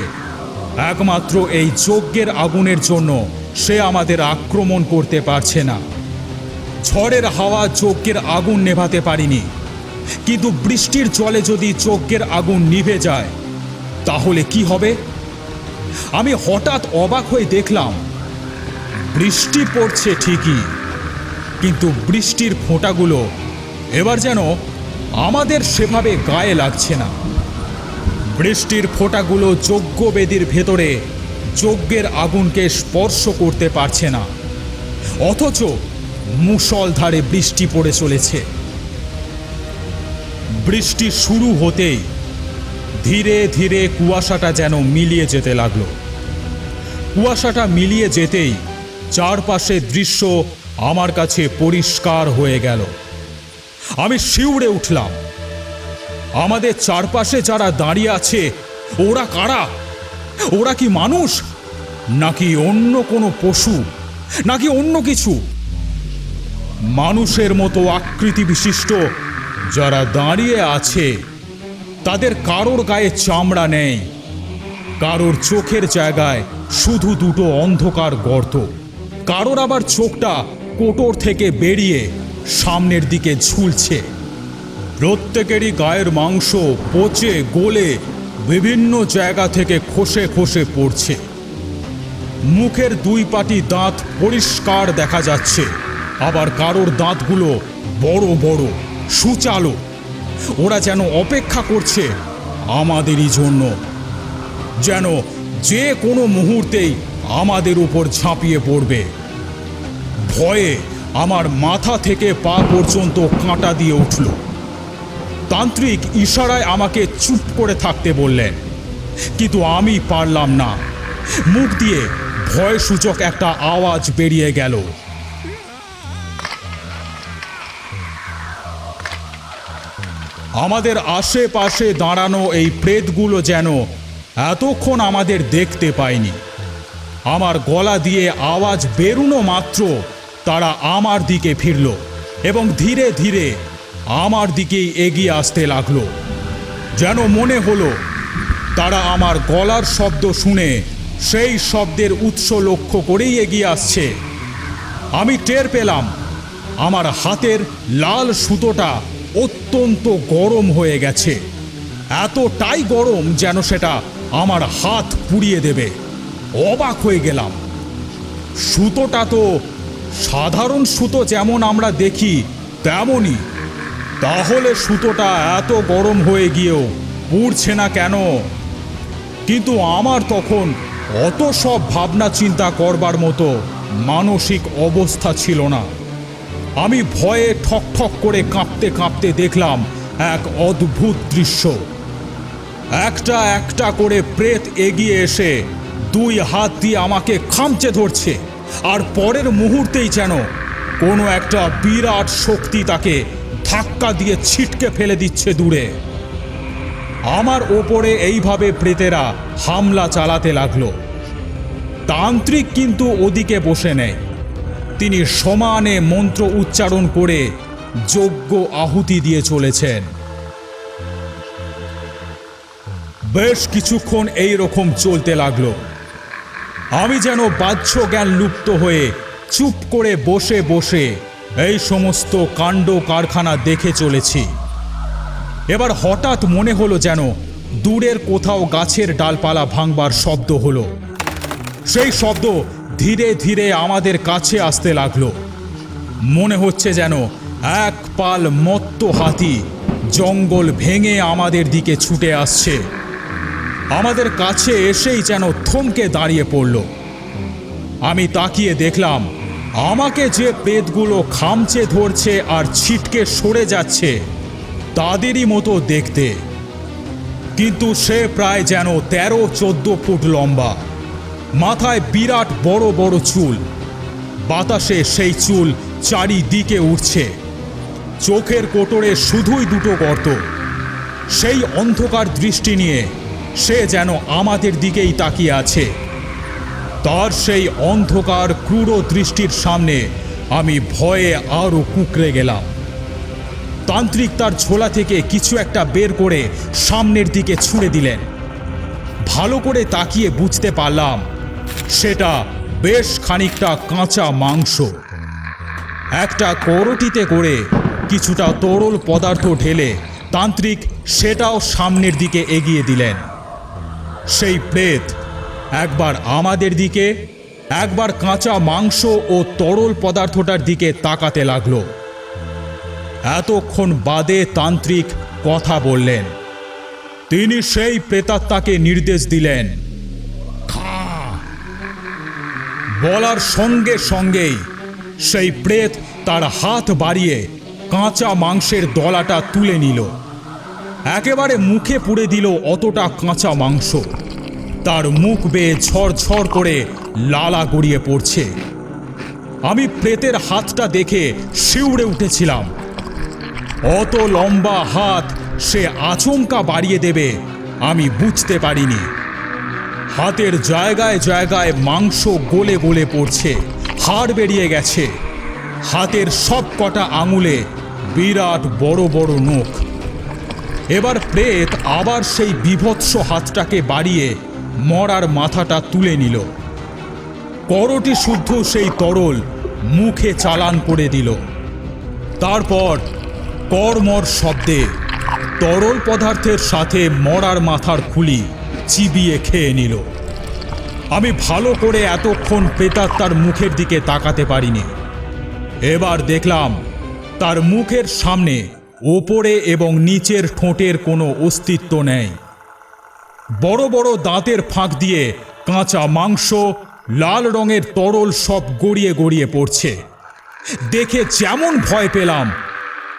একমাত্র এই যজ্ঞের আগুনের জন্য সে আমাদের আক্রমণ করতে পারছে না। ঝড়ের হাওয়া যজ্ঞের আগুন নেভাতে পারিনি, কিন্তু বৃষ্টির জলে যদি যজ্ঞের আগুন নিভে যায় তাহলে কি হবে? আমি হঠাৎ অবাক হয়ে দেখলাম বৃষ্টি পড়ছে ঠিকই, কিন্তু বৃষ্টির ফোঁটাগুলো এবার যেন আমাদের সেভাবে গায়ে লাগছে না। বৃষ্টির ফোঁটাগুলো যজ্ঞবেদীর ভেতরে যজ্ঞের আগুনকে স্পর্শ করতে পারছে না, অথচ মুষলধারে বৃষ্টি পড়ে চলেছে। বৃষ্টি শুরু হতেই ধীরে ধীরে কুয়াশাটা যেন মিলিয়ে যেতে লাগলো। কুয়াশাটা মিলিয়ে যেতেই চারপাশের দৃশ্য আমার কাছে পরিষ্কার হয়ে গেল। আমি শিউরে উঠলাম। আমাদের চারপাশে যারা দাঁড়িয়ে আছে ওরা কারা? ওরা কি মানুষ, নাকি অন্য কোনো পশু, নাকি অন্য কিছু? মানুষের মতো আকৃতি বিশিষ্ট যারা দাঁড়িয়ে আছে তাদের কারোর গায়ে চামড়া নেই, কারোর চোখের জায়গায় শুধু দুটো অন্ধকার গর্ত, কারোর আবার চোখটা কোটর থেকে বেরিয়ে সামনের দিকে ঝুলছে। প্রত্যেকেরই গায়ের মাংস পচে গলে বিভিন্ন জায়গা থেকে খসে খসে পড়ছে। মুখের দুই পাটি দাঁত পরিষ্কার দেখা যাচ্ছে, আবার কারোর দাঁতগুলো বড় বড় সূচালো। ওরা যেন অপেক্ষা করছে আমাদেরই জন্য, যেন যে কোনো মুহূর্তেই আমাদের উপর ঝাঁপিয়ে পড়বে। ভয়ে আমার মাথা থেকে পা পর্যন্ত কাঁটা দিয়ে উঠল। তান্ত্রিক ইশারায় আমাকে চুপ করে থাকতে বললেন, কিন্তু আমি পারলাম না। মুখ দিয়ে ভয়সূচক একটা আওয়াজ বেরিয়ে গেল। আমাদের আশেপাশে দাঁড়ানো এই প্রেতগুলো যেন এতক্ষণ আমাদের দেখতে পায়নি। আমার গলা দিয়ে আওয়াজ বেরুনো মাত্র তারা আমার দিকে ফিরল এবং ধীরে ধীরে আমার দিকেই এগিয়ে আসতে লাগলো। যেন মনে হলো তারা আমার গলার শব্দ শুনে সেই শব্দের উৎস লক্ষ্য করেই এগিয়ে আসছে। আমি টের পেলাম আমার হাতের লাল সুতোটা অত্যন্ত গরম হয়ে গেছে, এতটাই গরম যেন সেটা আমার হাত পুড়িয়ে দেবে। অবাক হয়ে গেলাম। সুতোটা তো সাধারণ সুতো যেমন আমরা দেখি তেমনই, তাহলে সুতোটা এত গরম হয়ে গিয়েও পুড়ছে না কেন? কিন্তু আমার তখন অত সব ভাবনা চিন্তা করবার মতো মানসিক অবস্থা ছিল না। আমি ভয়ে ঠক ঠক করে কাঁপতে কাঁপতে দেখলাম এক অদ্ভুত দৃশ্য। একটা একটা করে প্রেত এগিয়ে এসে দুই হাত দিয়ে আমাকে খামচে ধরছে, আর পরের মুহূর্তেই যেন কোনো একটা বিরাট শক্তি তাকে ধাক্কা দিয়ে ছিটকে ফেলে দিচ্ছে দূরে। আমার ওপরে এইভাবে প্রেতেরা হামলা চালাতে লাগলো। তান্ত্রিক কিন্তু ওদিকে বসে নেই, তিনি সমানে মন্ত্র উচ্চারণ করে যজ্ঞ আহুতি দিয়ে চলেছেন। বেশ কিছুক্ষণ এই রকম চলতে লাগলো। আমি যেন বাহ্য জ্ঞান লুপ্ত হয়ে চুপ করে বসে বসে এই সমস্ত কাণ্ড কারখানা দেখে চলেছি। এবার হঠাৎ মনে হলো যেন দূরের কোথাও গাছের ডালপালা ভাঙবার শব্দ হলো। সেই শব্দ ধীরে ধীরে আমাদের কাছে আসতে লাগলো। মনে হচ্ছে যেন এক পাল মত্ত হাতি জঙ্গল ভেঙে আমাদের দিকে ছুটে আসছে। আমাদের কাছে এসেই যেন থমকে দাঁড়িয়ে পড়ল। আমি তাকিয়ে দেখলাম আমাকে যে প্রেতগুলো খামচে ধরছে আর ছিটকে সরে যাচ্ছে তাদেরই মতো দেখতে, কিন্তু সে প্রায় যেন 13-14 ফুট লম্বা, মাথায় বিরাট বড় বড় চুল, বাতাসে সেই চুল চারিদিকে উঠছে, চোখের কোটরে শুধুই দুটো গর্ত। সেই অন্ধকার দৃষ্টি নিয়ে সে যেন আমাদের দিকেই তাকিয়ে আছে। তার সেই অন্ধকার ক্রূর দৃষ্টির সামনে আমি ভয়ে আরও কুঁকড়ে গেলাম। তান্ত্রিক তার ঝোলা থেকে কিছু একটা বের করে সামনের দিকে ছুঁড়ে দিলেন। ভালো করে তাকিয়ে বুঝতে পারলাম সেটা বেশ খানিকটা কাঁচা মাংস। একটা করটিতে করে কিছুটা তরল পদার্থ ঢেলে তান্ত্রিক সেটাও সামনের দিকে এগিয়ে দিলেন। সেই প্রেত একবার আমাদের দিকে, একবার কাঁচা মাংস ও তরল পদার্থটার দিকে তাকাতে লাগলো। এতক্ষণ বাদে তান্ত্রিক কথা বললেন। তিনি সেই প্রেতাত্মাকে নির্দেশ দিলেন, খা। বলার সঙ্গে সঙ্গেই সেই প্রেত তার হাত বাড়িয়ে কাঁচা মাংসের দলাটা তুলে নিল, একেবারে মুখে পুড়ে দিল অতটা কাঁচা মাংস। তার মুখ বেয়ে ঝরঝর করে লালা গড়িয়ে পড়ছে। আমি প্রেতের হাতটা দেখে শিউরে উঠেছিলাম। অত লম্বা হাত সে আচমকা বাড়িয়ে দেবে আমি বুঝতে পারিনি। হাতের জায়গায় জায়গায় মাংস গলে গলে পড়ছে, হাড় বেরিয়ে গেছে। হাতের সব কটা আঙুলে বিরাট বড় বড় নখ। এবার প্রেত আবার সেই বিভৎস হাতটাকে বাড়িয়ে মরার মাথাটা তুলে নিল। করটি শুদ্ধ সেই তরল মুখে চালান করে দিল। তারপর করমর শব্দে তরল পদার্থের সাথে মরার মাথার খুলি চিবিয়ে খেয়ে নিল। আমি ভালো করে এতক্ষণ প্রেতাত্মার মুখের দিকে তাকাতে পারিনি। এবার দেখলাম তার মুখের সামনে ওপরে এবং নিচের ঠোঁটের কোনো অস্তিত্ব নেই। বড় বড় দাঁতের ফাঁক দিয়ে কাঁচা মাংস, লাল রঙের তরল সব গড়িয়ে গড়িয়ে পড়ছে। দেখে যেমন ভয় পেলাম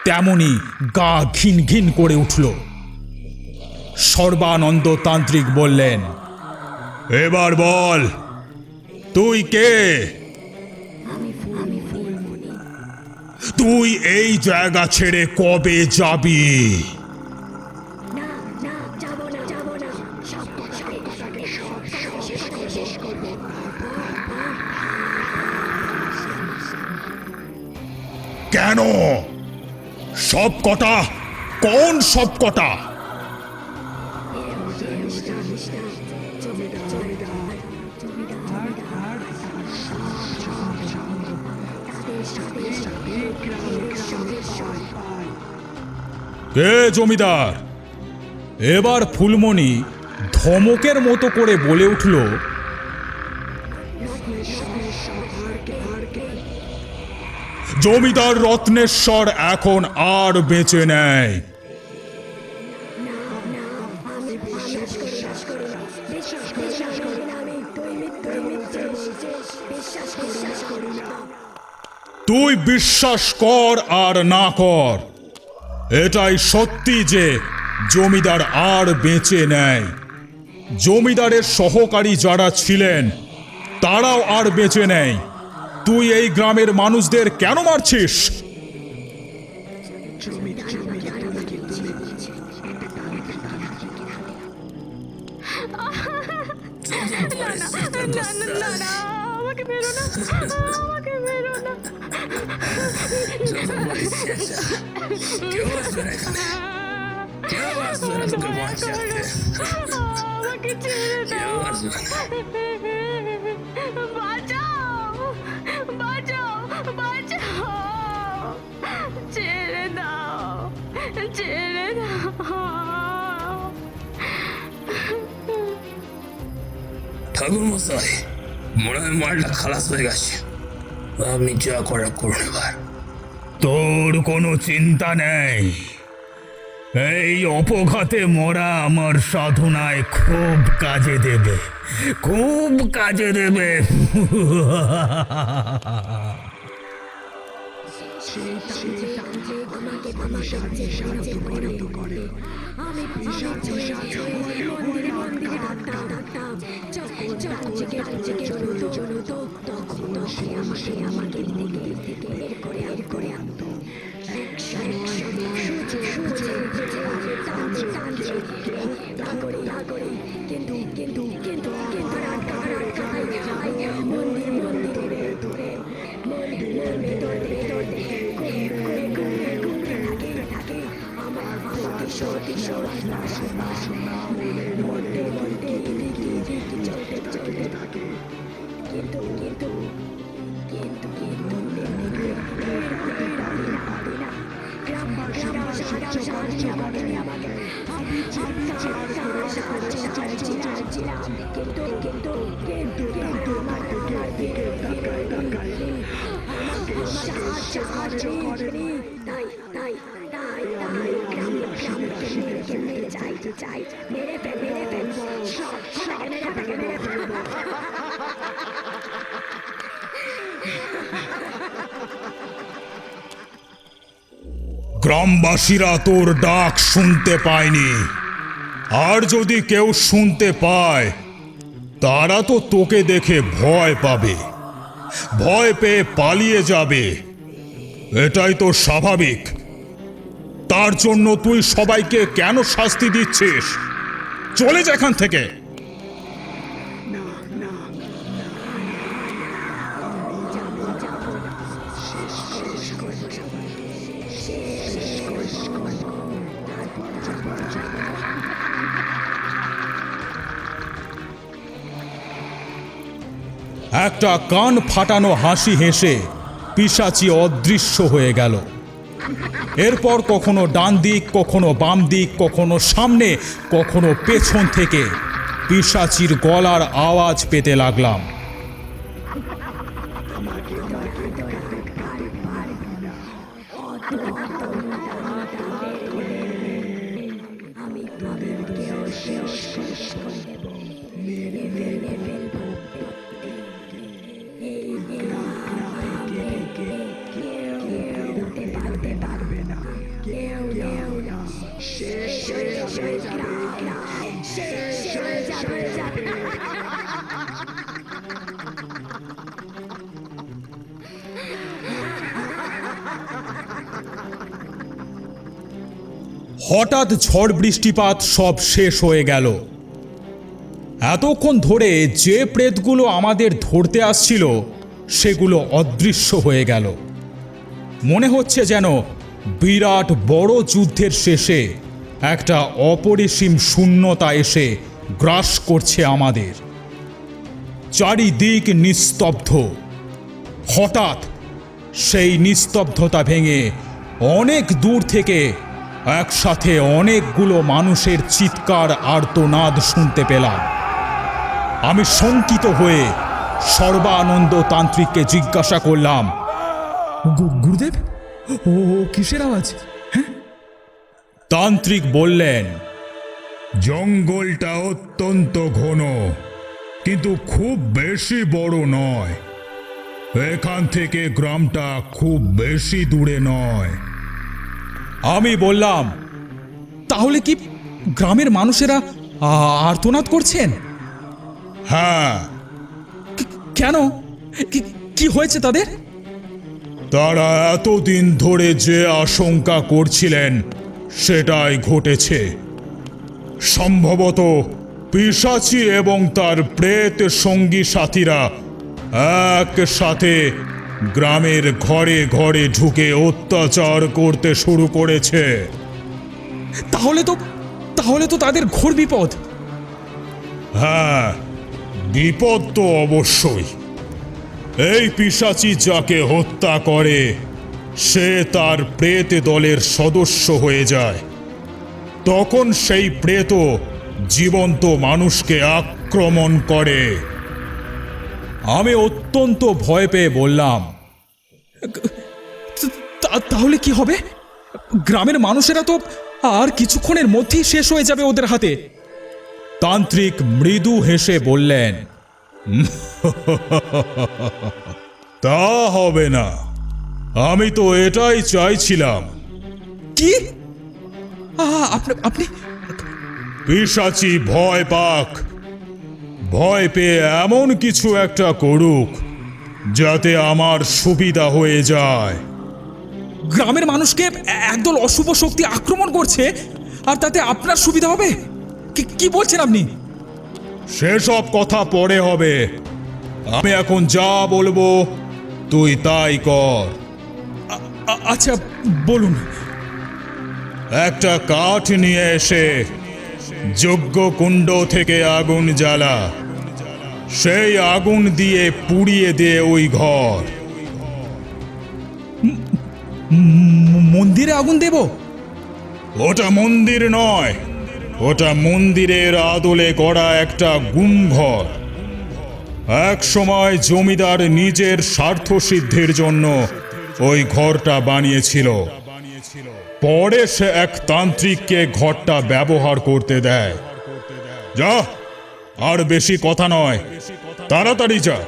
তেমনি গা ঘিন ঘিন করে উঠল। সর্বানন্দ তান্ত্রিক বললেন, এবার বল তুই কে? তুই এই জায়গা ছেড়ে কবে যাবি? কেন? সব কটা কোন সব কটা? কে জমিদার? এবার ফুলমণি ধমকের মতো করে বলে উঠল, জমিদার রত্নেশ্বর এখন আর বেঁচে নেই। তুই বিশ্বাস কর আর না কর, এটাই সত্যি যে জমিদার আর বেঁচে নেই। জমিদারের সহকারী যারা ছিলেন তারাও আর বেঁচে নেই। তুই এই গ্রামের মানুষদের কেন মারছিস? ছেড়ে দাও, ছেড়ে দাও। ঠাকুর মশাই, মনে হয় মালটা খালাস হয়ে গেছে। আপনি যা করার করুন এবার। তোর কোনো চিন্তা নেই, এই অপঘাতে মরা আমার সাধনায় খুব কাজে দেবে, খুব কাজে দেবে। গ্রামবাসীরা তোর ডাক শুনতে পায়নি, আর যদি কেউ শুনতে পায় তারা তো তোকে দেখে ভয় পাবে, ভয় পেয়ে পালিয়ে যাবে। এটাই তো স্বাভাবিক। তার জন্য তুই সবাইকে কেন শাস্তি দিচ্ছিস? চলে যা এখান থেকে। একটা কান ফাটানো হাসি হেসে পিশাচি অদৃশ্য হয়ে গেল। এরপর কখনো ডান দিক, কখনো বাম দিক, কখনো সামনে, কখনো পেছন থেকে পিশাচির গলার আওয়াজ পেতে লাগলাম। হঠাৎ ঝড় বৃষ্টিপাত সব শেষ হয়ে গেল। এতক্ষণ ধরে যে প্রেতগুলো আমাদের ধরতে আসছিল সেগুলো অদৃশ্য হয়ে গেল। মনে হচ্ছে যেন বিরাট বড় যুদ্ধের শেষে একটা অপরিসীম শূন্যতা এসে গ্রাস করছে আমাদের। চারিদিক নিস্তব্ধ। হঠাৎ সেই নিস্তব্ধতা ভেঙে অনেক দূর থেকে একসাথে অনেকগুলো মানুষের চিৎকার আর্তনাদ শুনতে পেলাম। আমি শঙ্কিত হয়ে সর্বানন্দ তান্ত্রিককে জিজ্ঞাসা করলাম, গুরুদেব, ও কিসের আওয়াজ? তান্ত্রিক বললেন, জঙ্গলটা অত্যন্ত ঘন, কিন্তু খুব বেশি বড় নয়। এখান থেকে গ্রামটা খুব বেশি দূরে নয়। আমি বললাম, তাহলে কি গ্রামের মানুষেরা আর্তনাদ করছেন? হ্যাঁ, কেন? কি হয়েছে তাদের? তারা এতদিন ধরে যে আশঙ্কা করছিলেন সেটাই ঘটেছে। সম্ভবত পিশাচী এবং তার প্রেত সঙ্গী সাথীরা একসাথে গ্রামের ঘরে ঘরে ঢুকে অত্যাচার করতে শুরু করেছে। তাহলে তো তাদের ঘোর বিপদ। হ্যাঁ, বিপদ তো অবশ্যই। এই পিশাচী যাকে হত্যা করে সে তার প্রেত দলের সদস্য হয়ে যায়। তখন সেই প্রেত জীবন্ত মানুষকে আক্রমণ করে। আমি অত্যন্ত ভয় পেয়ে বললাম, তাহলে কি হবে? গ্রামের মানুষেরা তো আর কিছুক্ষণের মধ্যেই শেষ হয়ে যাবে ওদের হাতে। তান্ত্রিক মৃদু হেসে বললেন, তা হবে না। আমি তো এটাই চাইছিলাম। কি? আপনি পিশাচী ভয় পাক, ভয় পেয়ে এমন কিছু একটা করুক যাতে আমার সুবিধা হয়ে যায়। গ্রামের মানুষকে একদল অশুভ শক্তি আক্রমণ করছে আর তাতে আপনার সুবিধা হবে? কি বলছেন আপনি? সেসব কথা পরে হবে। আমি এখন যা বলবো তুই তাই কর। আচ্ছা, বলুন। একটা কাঠ নিয়ে এসে যজ্ঞ কুণ্ড থেকে আগুন জ্বালা। সেই আগুন দিয়ে পুড়িয়ে দে ওই ঘর। মন্দিরে আগুন দেব? ওটা মন্দির নয়, ওটা মন্দিরের আদলে গড়া একটা গুমঘর। এক সময় জমিদার নিজের স্বার্থ সিদ্ধির জন্য ওই ঘরটা বানিয়েছিল। পরে সে এক তান্ত্রিককে ঘরটা ব্যবহার করতে দেয়। যা, আর বেশি কথা নয়, তাড়াতাড়ি যা।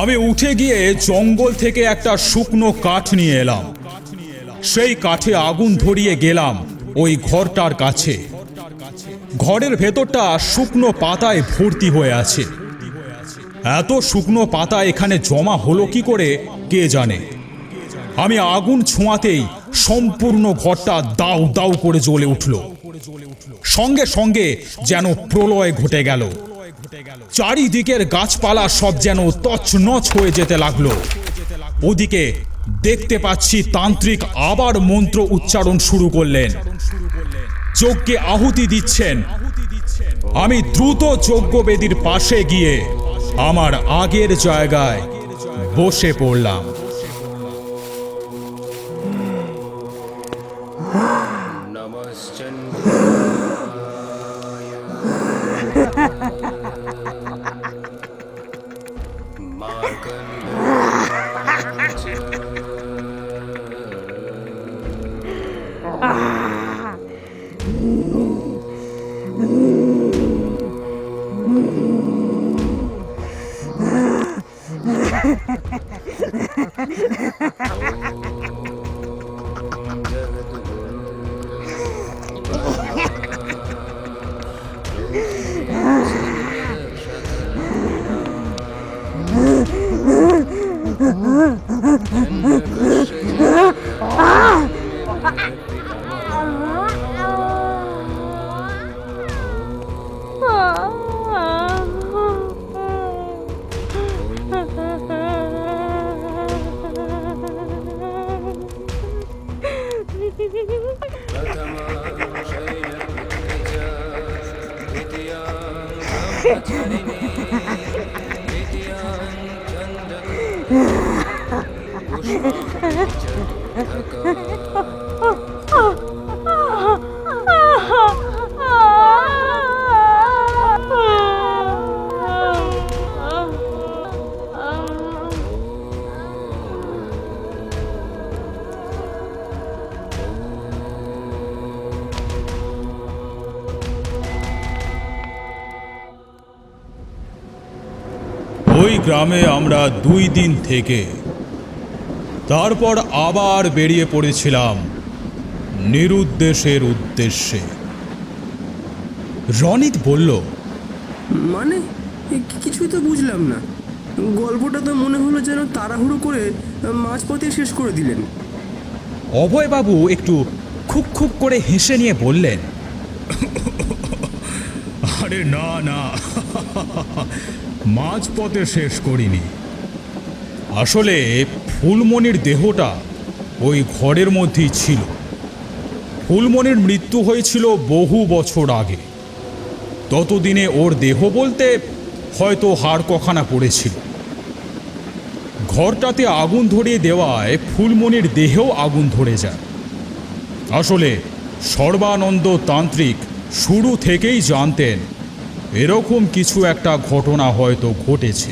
আমি উঠে গিয়ে জঙ্গল থেকে একটা শুকনো কাঠ নিয়ে এলাম। সেই কাঠে আগুন ধরিয়ে গেলাম ওই ঘরটার কাছে। ঘরের ভেতরটা শুকনো পাতায় ভর্তি হয়ে আছে। এত শুকনো পাতা এখানে জমা হলো কি করে কে জানে। আমি আগুন ছোঁয়াতেই সম্পূর্ণ ঘরটা দাউ দাউ করে জ্বলে উঠল। সঙ্গে সঙ্গে যেন প্রলয় ঘটে গেল। চারিদিকের গাছপালা সব যেন তছনছ হয়ে যেতে লাগলো। ওদিকে দেখতে পাচ্ছি তান্ত্রিক আবার মন্ত্র উচ্চারণ শুরু করলেন, যজ্ঞে আহুতি দিচ্ছেন। আমি দ্রুত যজ্ঞবেদীর পাশে গিয়ে আমার আগের জায়গায় বসে পড়লাম। ওই গ্রামে আমরা 2 দিন থেকে তারপর আবার বেরিয়ে পড়েছিলাম নিরুদ্দেশের উদ্দেশ্যে। রনিত বলল, মানে কিছুই তো বুঝলাম না। গল্পটা তো মনে হলো যেন তাড়াহুড়ো করে মাঝপথে শেষ করে দিলেন। অভয়বাবু একটু খুব খুব করে হেসে নিয়ে বললেন, আরে না না, মাঝপথে শেষ করিনি। আসলে ফুলমণির দেহটা ওই ঘরের মধ্যেই ছিল। ফুলমণির মৃত্যু হয়েছিল বহু বছর আগে। ততদিনে ওর দেহ বলতে হয়তো হাড় কখানা পড়েছিল। ঘরটাতে আগুন ধরিয়ে দেওয়ায় ফুলমণির দেহেও আগুন ধরে যায়। আসলে সর্বানন্দ তান্ত্রিক শুরু থেকেই জানতেন এরকম কিছু একটা ঘটনা হয়তো ঘটেছে।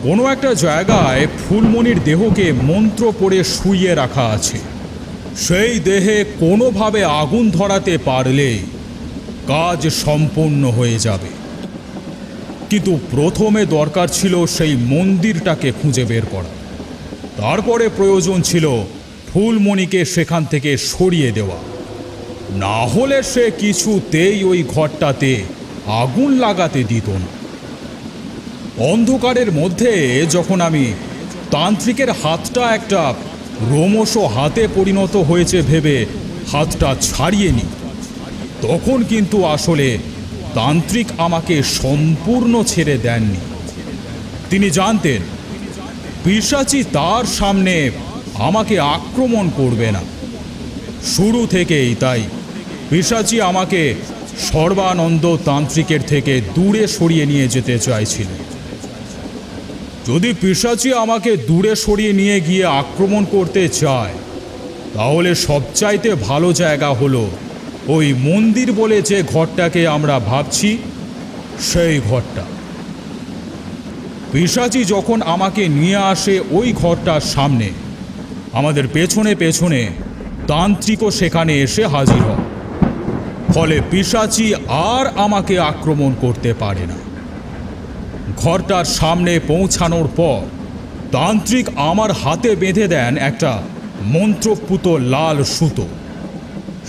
কোনো একটা জায়গায় ফুলমণির দেহকে মন্ত্র পড়ে শুইয়ে রাখা আছে। সেই দেহে কোনোভাবে আগুন ধরাতে পারলে কাজ সম্পূর্ণ হয়ে যাবে। কিন্তু প্রথমে দরকার ছিল সেই মন্দিরটাকে খুঁজে বের করা। তারপরে প্রয়োজন ছিল ফুলমণিকে সেখান থেকে সরিয়ে দেওয়া। না হলে সে কিছুতেই ওই ঘরটাতে আগুন লাগাতে দিত না। অন্ধকারের মধ্যে যখন আমি তান্ত্রিকের হাতটা একটা রোমশ হাতে পরিণত হয়েছে ভেবে হাতটা ছাড়িয়ে নিই, তখন কিন্তু আসলে তান্ত্রিক আমাকে সম্পূর্ণ ছেড়ে দেননি। তিনি জানতেন পিশাচি তার সামনে আমাকে আক্রমণ করবে না। শুরু থেকেই তাই পিশাচি আমাকে সর্বানন্দ তান্ত্রিকের থেকে দূরে সরিয়ে নিয়ে যেতে চাইছিল। যদি পিশাচি আমাকে দূরে সরিয়ে নিয়ে গিয়ে আক্রমণ করতে চায়, তাহলে সবচাইতে ভালো জায়গা হলো ওই মন্দির বলে যে ঘরটাকে আমরা ভাবছি, সেই ঘরটা। পিশাচি যখন আমাকে নিয়ে আসে ওই ঘরটার সামনে, আমাদের পেছনে পেছনে তান্ত্রিকও সেখানে এসে হাজির হয়। ফলে পিশাচি আর আমাকে আক্রমণ করতে পারে না। ঘরটার সামনে পৌঁছানোর পর তান্ত্রিক আমার হাতে বেঁধে দেন একটা মন্ত্রপুত লাল সুতো।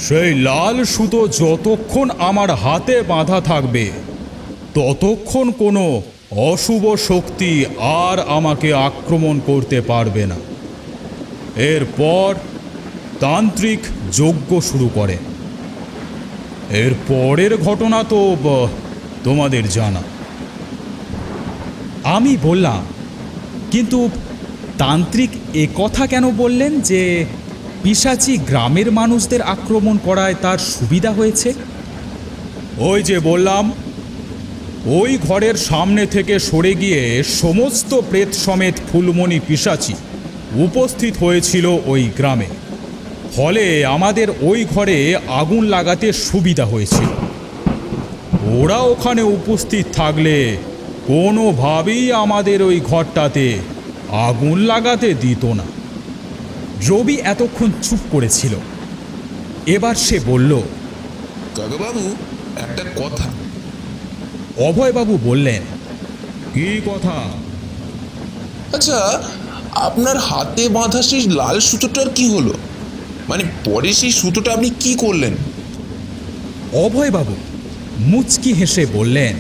সেই লাল সুতো যতক্ষণ আমার হাতে বাঁধা থাকবে, ততক্ষণ কোনো অশুভ শক্তি আর আমাকে আক্রমণ করতে পারবে না। এরপর তান্ত্রিক যজ্ঞ শুরু করে। এর পরের ঘটনা তো তোমাদের জানা। আমি বললাম, কিন্তু তান্ত্রিক এ কথা কেন বললেন যে পিশাচি গ্রামের মানুষদের আক্রমণ করায় তার সুবিধা হয়েছে? ওই যে বললাম, ওই ঘরের সামনে থেকে সরে গিয়ে সমস্ত প্রেত সমেত ফুলমণি পিশাচি উপস্থিত হয়েছিল ওই গ্রামে। ফলে আমাদের ওই ঘরে আগুন লাগাতে সুবিধা হয়েছিল। ওরা ওখানে উপস্থিত থাকলে কোনোভাবেই আমাদের ওই ঘরটাতে আগুন লাগাতে দিত না। রবি এতক্ষণ চুপ করেছিল। এবার সে বলল, কাকাবাবু, একটা কথা। অভয়বাবু বললেন, কি কথা? আচ্ছা, আপনার হাতে বাঁধা সেই লাল সুতোটার কি হলো? মানে পরে সেই সুতোটা আপনি কি করলেন? অভয়বাবু মুচকি হেসে বললেন,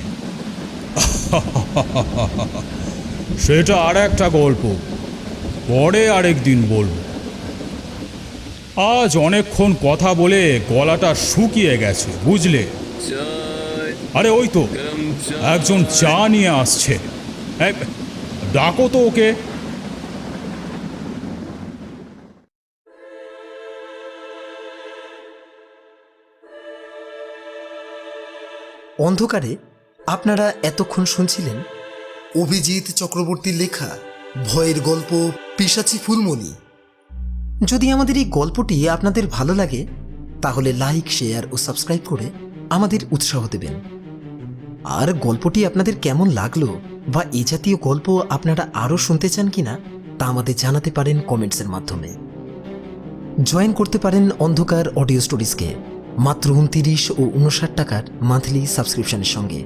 সেটা আর একটা গল্প, পরে আরেক দিন বলবো। আজ অনেকক্ষণ কথা বলে গলাটা শুকিয়ে গেছে, বুঝলে? আরে ওই তো একজন চা নিয়ে আসছে, ডাকো তো ওকে। অন্ধকারে আপনারা এতক্ষণ শুনছিলেন অভিজিৎ চক্রবর্তীর লেখা ভয়ের গল্প পিশাচি ফুলমণি। যদি আমাদের এই গল্পটি আপনাদের ভালো লাগে তাহলে লাইক, শেয়ার ও সাবস্ক্রাইব করে আমাদের উৎসাহ দেবেন। আর গল্পটি আপনাদের কেমন লাগলো বা এই জাতীয় গল্প আপনারা আরও শুনতে চান কিনা তা আমাদের জানাতে পারেন কমেন্টসের মাধ্যমে। জয়েন করতে পারেন অন্ধকার অডিও স্টোরিজকে মাত্র 29 ও 59 টাকার মান্থলি সাবস্ক্রিপশনের সঙ্গে।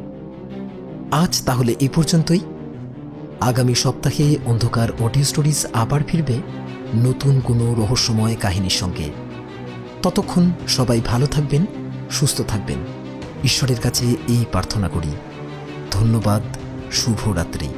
আজ তাহলে এই পর্যন্তই। আগামী সপ্তাহে অন্ধকার অডিও স্টোরিজ আবার ফিরবে নতুন কোনো রহস্যময় কাহিনীর সঙ্গে। ততক্ষণ সবাই ভালো থাকবেন, সুস্থ থাকবেন। ঈশ্বরের কাছে এই প্রার্থনা করি। ধন্যবাদ। শুভরাত্রি।